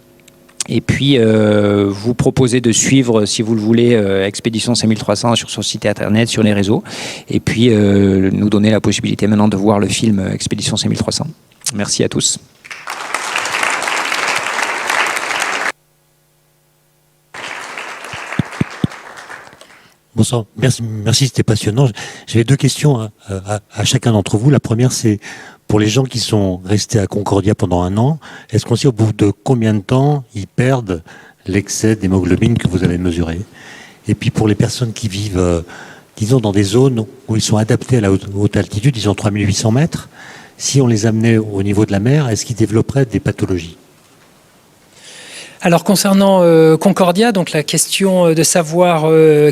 Et puis, vous proposer de suivre, si vous le voulez, Expédition 5300 sur son site internet, sur les réseaux. Et puis, nous donner la possibilité maintenant de voir le film Expédition 5300. Merci à tous. Bonsoir, merci, c'était passionnant. J'avais deux questions à chacun d'entre vous. La première, c'est pour les gens qui sont restés à Concordia pendant un an, est-ce qu'on sait au bout de combien de temps ils perdent l'excès d'hémoglobine que vous avez mesuré? Et puis pour les personnes qui vivent, disons, dans des zones où ils sont adaptés à la haute altitude, disons 3800 mètres, si on les amenait au niveau de la mer, est-ce qu'ils développeraient des pathologies? Alors concernant Concordia, donc la question de savoir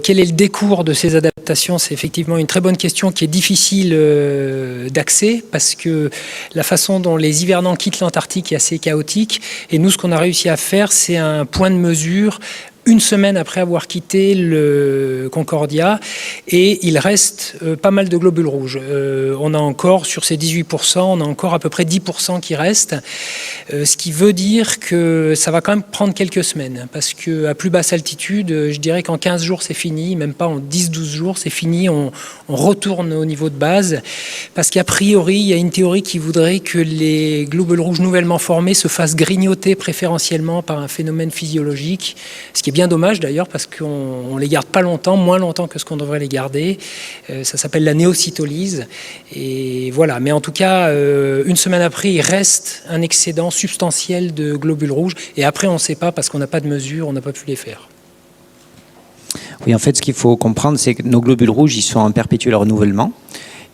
quel est le décours de ces adaptations, c'est effectivement une très bonne question qui est difficile d'accès parce que la façon dont les hivernants quittent l'Antarctique est assez chaotique. Et nous, ce qu'on a réussi à faire, c'est un point de mesure une semaine après avoir quitté le Concordia, et il reste pas mal de globules rouges. On a encore, sur ces 18%, on a encore à peu près 10% qui restent, ce qui veut dire que ça va quand même prendre quelques semaines, parce qu'à plus basse altitude, je dirais qu'en 15 jours c'est fini, même pas en 10-12 jours c'est fini, on retourne au niveau de base, parce qu'a priori, il y a une théorie qui voudrait que les globules rouges nouvellement formés se fassent grignoter préférentiellement par un phénomène physiologique, ce qui est bien dommage d'ailleurs parce qu'on les garde pas longtemps, moins longtemps que ce qu'on devrait les garder. Ça s'appelle la néocytolyse. Et voilà. Mais en tout cas, une semaine après, il reste un excédent substantiel de globules rouges. Et après, on ne sait pas parce qu'on n'a pas de mesure, on n'a pas pu les faire. Oui, en fait, ce qu'il faut comprendre, c'est que nos globules rouges, ils sont en perpétuel renouvellement.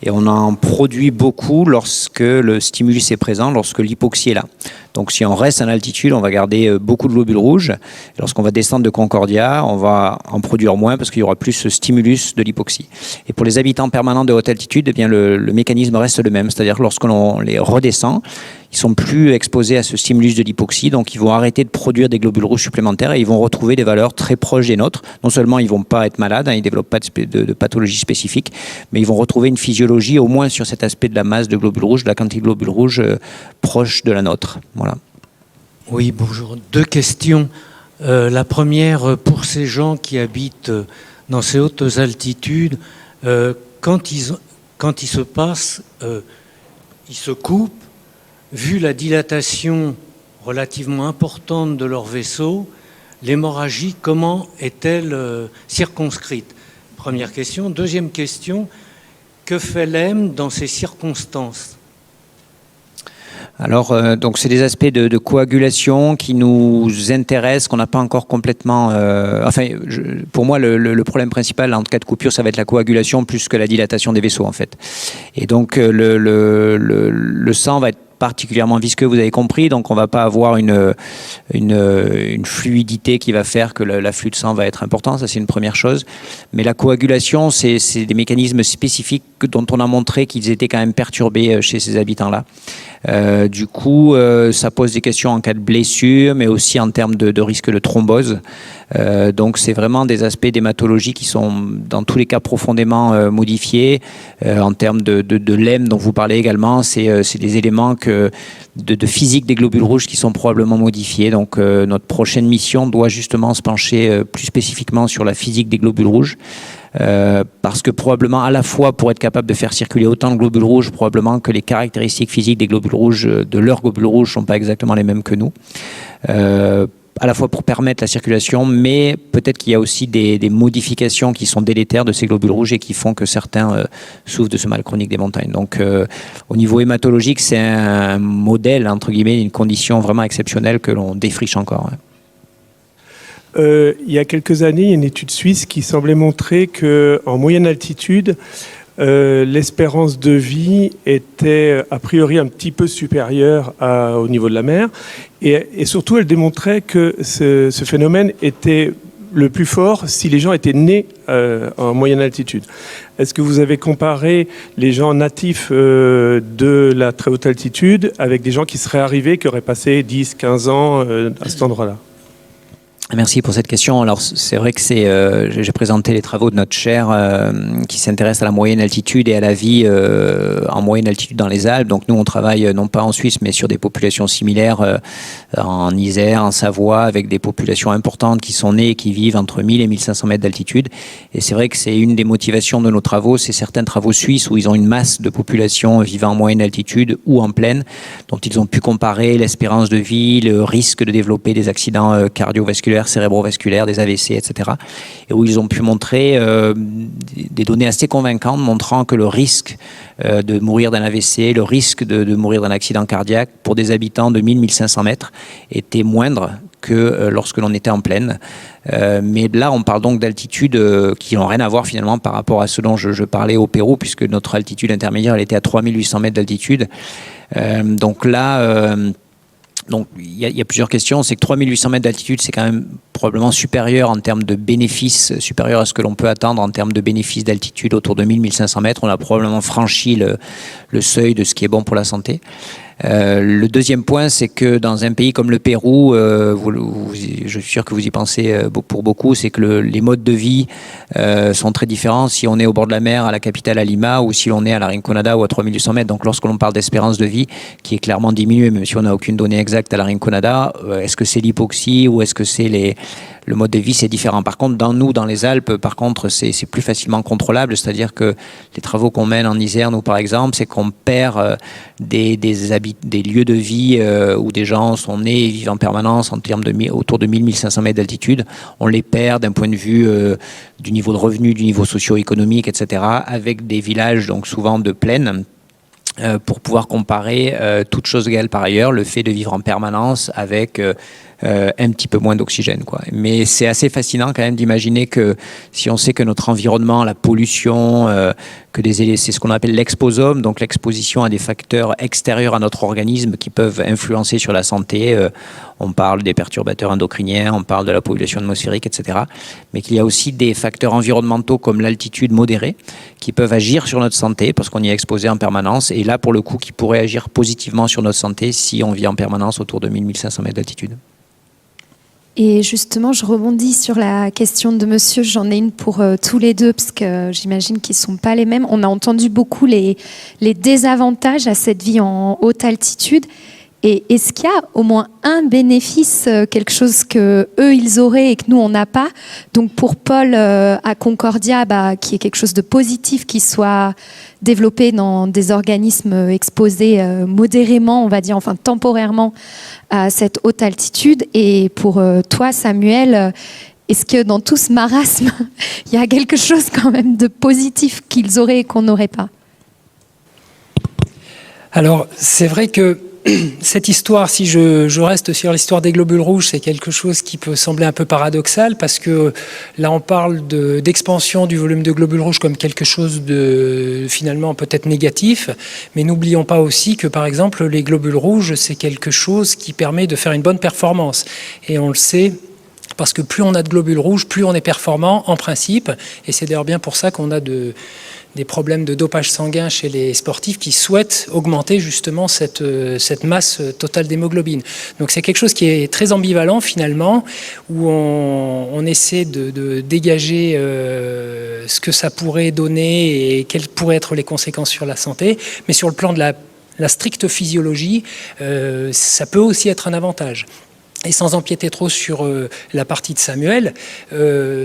Et on en produit beaucoup lorsque le stimulus est présent, lorsque l'hypoxie est là. Donc si on reste en altitude, on va garder beaucoup de globules rouges. Et lorsqu'on va descendre de Concordia, on va en produire moins parce qu'il y aura plus ce stimulus de l'hypoxie. Et pour les habitants permanents de haute altitude, eh bien le mécanisme reste le même. C'est-à-dire que lorsqu'on les redescend, ils sont plus exposés à ce stimulus de l'hypoxie, donc ils vont arrêter de produire des globules rouges supplémentaires et ils vont retrouver des valeurs très proches des nôtres. Non seulement ils vont pas être malades, ils développent pas de pathologie spécifique, mais ils vont retrouver une physiologie, au moins sur cet aspect de la masse de globules rouges, de la quantité de globules rouges proche de la nôtre. Voilà. Oui, bonjour. Deux questions. La première, pour ces gens qui habitent dans ces hautes altitudes, quand ils se passent, ils se coupent, vu la dilatation relativement importante de leur vaisseau, l'hémorragie, comment est-elle circonscrite? Première question. Deuxième question, que fait l'hème dans ces circonstances? Alors, donc c'est des aspects de coagulation qui nous intéressent, qu'on n'a pas encore complètement... pour moi, le problème principal en cas de coupure, ça va être la coagulation plus que la dilatation des vaisseaux, en fait. Et donc, le sang va être particulièrement visqueux, vous avez compris, donc on ne va pas avoir une fluidité qui va faire que l'afflux de sang va être important, ça c'est une première chose. Mais la coagulation, c'est des mécanismes spécifiques dont on a montré qu'ils étaient quand même perturbés chez ces habitants-là. Du coup, ça pose des questions en cas de blessure, mais aussi en termes de risque de thrombose. Donc c'est vraiment des aspects d'hématologie qui sont dans tous les cas profondément modifiés. En termes de LEM dont vous parlez également, c'est des éléments de physique des globules rouges qui sont probablement modifiés. Donc notre prochaine mission doit justement se pencher plus spécifiquement sur la physique des globules rouges. Parce que probablement à la fois pour être capable de faire circuler autant de globules rouges, probablement que les caractéristiques physiques des globules rouges, de leurs globules rouges, ne sont pas exactement les mêmes que nous. À la fois pour permettre la circulation, mais peut-être qu'il y a aussi des modifications qui sont délétères de ces globules rouges et qui font que certains souffrent de ce mal chronique des montagnes. Donc au niveau hématologique, c'est un modèle, entre guillemets, une condition vraiment exceptionnelle que l'on défriche encore. Il y a quelques années, il y a une étude suisse qui semblait montrer qu'en moyenne altitude, l'espérance de vie était a priori un petit peu supérieure au niveau de la mer. Et surtout, elle démontrait que ce phénomène était le plus fort si les gens étaient nés en moyenne altitude. Est-ce que vous avez comparé les gens natifs de la très haute altitude avec des gens qui seraient arrivés, qui auraient passé 10, 15 ans à cet endroit-là ? Merci pour cette question. Alors c'est vrai que j'ai présenté les travaux de notre chaire qui s'intéresse à la moyenne altitude et à la vie en moyenne altitude dans les Alpes. Donc nous on travaille non pas en Suisse mais sur des populations similaires en Isère, en Savoie, avec des populations importantes qui sont nées et qui vivent entre 1000 et 1500 mètres d'altitude. Et c'est vrai que c'est une des motivations de nos travaux, c'est certains travaux suisses où ils ont une masse de population vivant en moyenne altitude ou en plaine, dont ils ont pu comparer l'espérance de vie, le risque de développer des accidents cardiovasculaires, cérébrovasculaires, des AVC, etc. Et où ils ont pu montrer des données assez convaincantes montrant que le risque de mourir d'un AVC, le risque de mourir d'un accident cardiaque pour des habitants de 1000-1500 mètres était moindre que lorsque l'on était en plaine. Mais là, on parle donc d'altitudes qui n'ont rien à voir finalement par rapport à ce dont je parlais au Pérou, puisque notre altitude intermédiaire, elle était à 3800 mètres d'altitude. Donc là... Donc il y a plusieurs questions. C'est que 3800 mètres d'altitude, c'est quand même probablement supérieur en termes de bénéfices, supérieur à ce que l'on peut attendre en termes de bénéfices d'altitude autour de 1000-1500 mètres. On a probablement franchi le seuil de ce qui est bon pour la santé. Le deuxième point, c'est que dans un pays comme le Pérou, je suis sûr que vous y pensez pour beaucoup, c'est que les modes de vie sont très différents si on est au bord de la mer, à la capitale, à Lima, ou si on est à la Rinconada ou à 3800 mètres. Donc lorsque l'on parle d'espérance de vie, qui est clairement diminuée, même si on n'a aucune donnée exacte à la Rinconada, est-ce que c'est l'hypoxie ou est-ce que c'est le mode de vie, c'est différent. Par contre, dans les Alpes, par contre, c'est plus facilement contrôlable. C'est-à-dire que les travaux qu'on mène en Isère, nous, par exemple, c'est qu'on perd des lieux de vie où des gens sont nés et vivent en permanence en termes autour de 1000-1500 mètres d'altitude. On les perd d'un point de vue du niveau de revenu, du niveau socio-économique, etc., avec des villages, donc souvent de plaine, pour pouvoir comparer, toutes choses égales par ailleurs, le fait de vivre en permanence avec un petit peu moins d'oxygène, quoi. Mais c'est assez fascinant quand même d'imaginer que si on sait que notre environnement, la pollution, c'est ce qu'on appelle l'exposome, donc l'exposition à des facteurs extérieurs à notre organisme qui peuvent influencer sur la santé. On parle des perturbateurs endocriniens, on parle de la pollution atmosphérique, etc. Mais qu'il y a aussi des facteurs environnementaux comme l'altitude modérée qui peuvent agir sur notre santé parce qu'on y est exposé en permanence. Et là, pour le coup, qui pourraient agir positivement sur notre santé si on vit en permanence autour de 1000-1500 mètres d'altitude. Et justement, je rebondis sur la question de monsieur. J'en ai une pour tous les deux, parce que j'imagine qu'ils ne sont pas les mêmes. On a entendu beaucoup les désavantages à cette vie en haute altitude. Et est-ce qu'il y a au moins un bénéfice, quelque chose que eux ils auraient et que nous on n'a pas? Donc pour Paul à Concordia, qui est quelque chose de positif qui soit développé dans des organismes exposés modérément, on va dire, enfin temporairement à cette haute altitude. Et pour toi, Samuel, est-ce que dans tout ce marasme, il y a quelque chose quand même de positif qu'ils auraient et qu'on n'aurait pas? Alors c'est vrai que cette histoire, si je reste sur l'histoire des globules rouges, c'est quelque chose qui peut sembler un peu paradoxal parce que là on parle d'expansion du volume de globules rouges comme quelque chose de finalement peut-être négatif, mais n'oublions pas aussi que par exemple les globules rouges c'est quelque chose qui permet de faire une bonne performance et on le sait. Parce que plus on a de globules rouges, plus on est performant en principe. Et c'est d'ailleurs bien pour ça qu'on a de des problèmes de dopage sanguin chez les sportifs qui souhaitent augmenter justement cette masse totale d'hémoglobine. Donc c'est quelque chose qui est très ambivalent finalement, où on essaie de dégager ce que ça pourrait donner et quelles pourraient être les conséquences sur la santé, mais sur le plan de la stricte physiologie, ça peut aussi être un avantage. Et sans empiéter trop sur la partie de Samuel,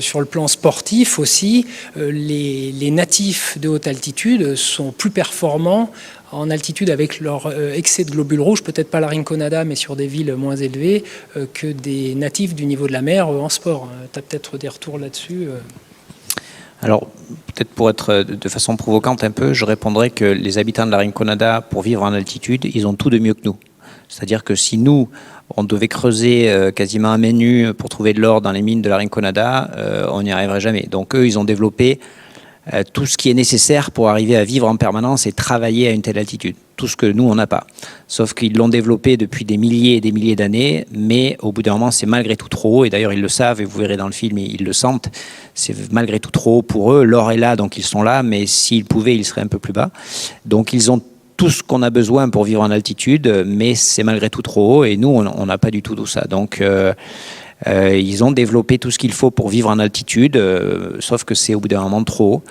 sur le plan sportif aussi, les natifs de haute altitude sont plus performants en altitude avec leur excès de globules rouges, peut-être pas la Rinconada, mais sur des villes moins élevées, que des natifs du niveau de la mer en sport. Tu as peut-être des retours là-dessus Alors, peut-être pour être de façon provocante un peu, je répondrais que les habitants de la Rinconada, pour vivre en altitude, ils ont tout de mieux que nous. C'est-à-dire que si nous, on devait creuser quasiment à main nue pour trouver de l'or dans les mines de la Rinconada, on n'y arriverait jamais. Donc eux, ils ont développé tout ce qui est nécessaire pour arriver à vivre en permanence et travailler à une telle altitude. Tout ce que nous, on n'a pas. Sauf qu'ils l'ont développé depuis des milliers et des milliers d'années, mais au bout d'un moment, c'est malgré tout trop haut. Et d'ailleurs, ils le savent, et vous verrez dans le film, ils le sentent. C'est malgré tout trop haut pour eux. L'or est là, donc ils sont là, mais s'ils pouvaient, ils seraient un peu plus bas. Donc ils ont tout ce qu'on a besoin pour vivre en altitude, mais c'est malgré tout trop haut, et nous, on n'a pas du tout ça. Donc, ils ont développé tout ce qu'il faut pour vivre en altitude, sauf que c'est au bout d'un moment trop haut.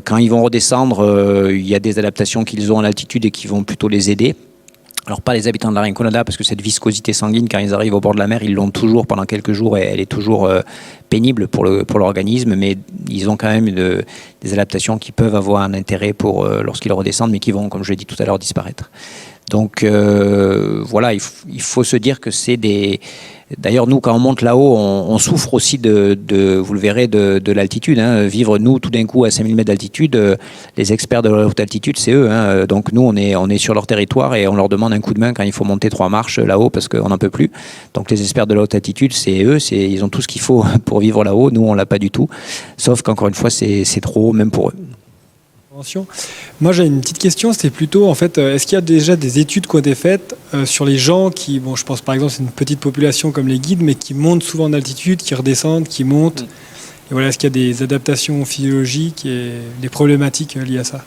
Quand ils vont redescendre, il y a des adaptations qu'ils ont en altitude et qui vont plutôt les aider. Alors pas les habitants de la Rinconada, parce que cette viscosité sanguine, quand ils arrivent au bord de la mer, ils l'ont toujours pendant quelques jours et elle est toujours pénible pour l'organisme, mais ils ont quand même des adaptations qui peuvent avoir un intérêt pour lorsqu'ils redescendent, mais qui vont, comme je l'ai dit tout à l'heure, disparaître. Donc voilà, il faut se dire que c'est des... D'ailleurs, nous, quand on monte là-haut, on souffre aussi vous le verrez, de l'altitude. Hein. Vivre, nous, tout d'un coup, à 5000 mètres d'altitude, les experts de la haute altitude, c'est eux. Hein. Donc nous, on est sur leur territoire et on leur demande un coup de main quand il faut monter 3 marches là-haut parce qu'on n'en peut plus. Donc les experts de la haute altitude, c'est eux. Ils ont tout ce qu'il faut pour vivre là-haut. Nous, on l'a pas du tout. Sauf qu'encore une fois, c'est trop haut, même pour eux. Moi, j'ai une petite question, c'était plutôt, en fait, est-ce qu'il y a déjà des études qui ont été faites sur les gens qui, bon, je pense par exemple, c'est une petite population comme les guides, mais qui montent souvent en altitude, qui redescendent, qui montent. Et voilà, est-ce qu'il y a des adaptations physiologiques et des problématiques liées à ça ?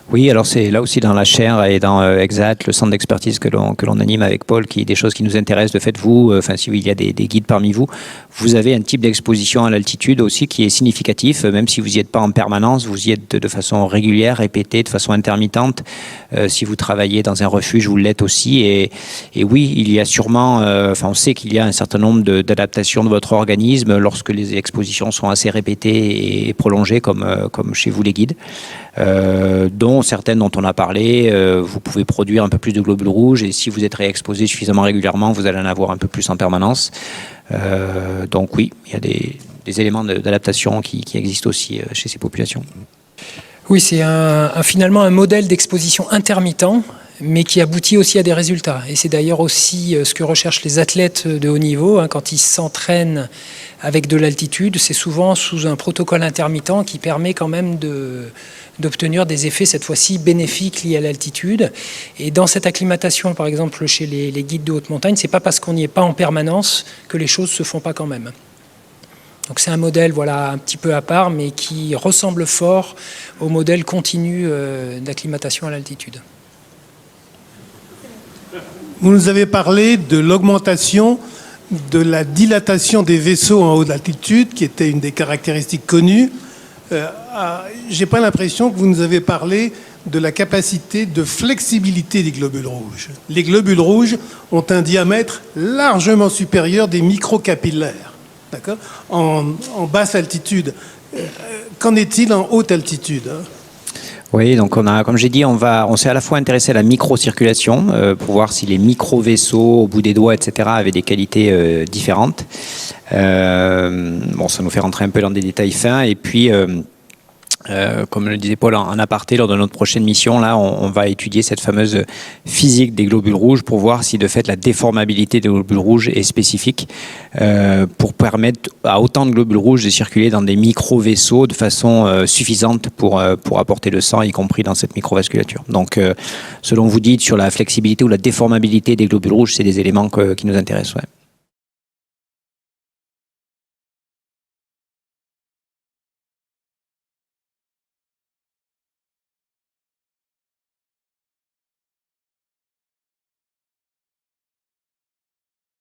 Oui, alors c'est là aussi dans la chaire et dans Exact, le centre d'expertise que l'on anime avec Paul, qui est des choses qui nous intéressent. De fait, vous, enfin, si il y a des guides parmi vous, vous avez un type d'exposition à l'altitude aussi qui est significatif, même si vous n'y êtes pas en permanence, vous y êtes de façon régulière, répétée, de façon intermittente. Si vous travaillez dans un refuge, vous l'êtes aussi. Et oui, il y a sûrement, enfin, on sait qu'il y a un certain nombre d'adaptations de votre organisme lorsque les expositions sont assez répétées et prolongées, comme chez vous les guides. Dont certaines dont on a parlé, vous pouvez produire un peu plus de globules rouges et si vous êtes réexposé suffisamment régulièrement, vous allez en avoir un peu plus en permanence. Donc oui, il y a des éléments d'adaptation qui existent aussi chez ces populations. Oui, c'est finalement un modèle d'exposition intermittent, mais qui aboutit aussi à des résultats. Et c'est d'ailleurs aussi ce que recherchent les athlètes de haut niveau. Quand ils s'entraînent avec de l'altitude, c'est souvent sous un protocole intermittent qui permet quand même d'obtenir des effets, cette fois-ci, bénéfiques liés à l'altitude. Et dans cette acclimatation, par exemple, chez les guides de haute montagne, c'est pas parce qu'on n'y est pas en permanence que les choses se font pas quand même. Donc c'est un modèle voilà, un petit peu à part, mais qui ressemble fort au modèle continu d'acclimatation à l'altitude. Vous nous avez parlé de l'augmentation de la dilatation des vaisseaux en haute altitude, qui était une des caractéristiques connues. J'ai pas l'impression que vous nous avez parlé de la capacité de flexibilité des globules rouges. Les globules rouges ont un diamètre largement supérieur des microcapillaires, d'accord ? En basse altitude. Qu'en est-il en haute altitude ? Oui, donc comme j'ai dit, on s'est à la fois intéressé à la microcirculation pour voir si les micro-vaisseaux au bout des doigts, etc., avaient des qualités différentes. Bon, ça nous fait rentrer un peu dans des détails fins. Et puis, comme le disait Paul en aparté, lors de notre prochaine mission, là, on va étudier cette fameuse physique des globules rouges pour voir si de fait la déformabilité des globules rouges est spécifique pour permettre à autant de globules rouges de circuler dans des micro-vaisseaux de façon suffisante pour apporter le sang, y compris dans cette microvasculature. Donc, selon vous dites, sur la flexibilité ou la déformabilité des globules rouges, c'est des éléments qui nous intéressent. Ouais.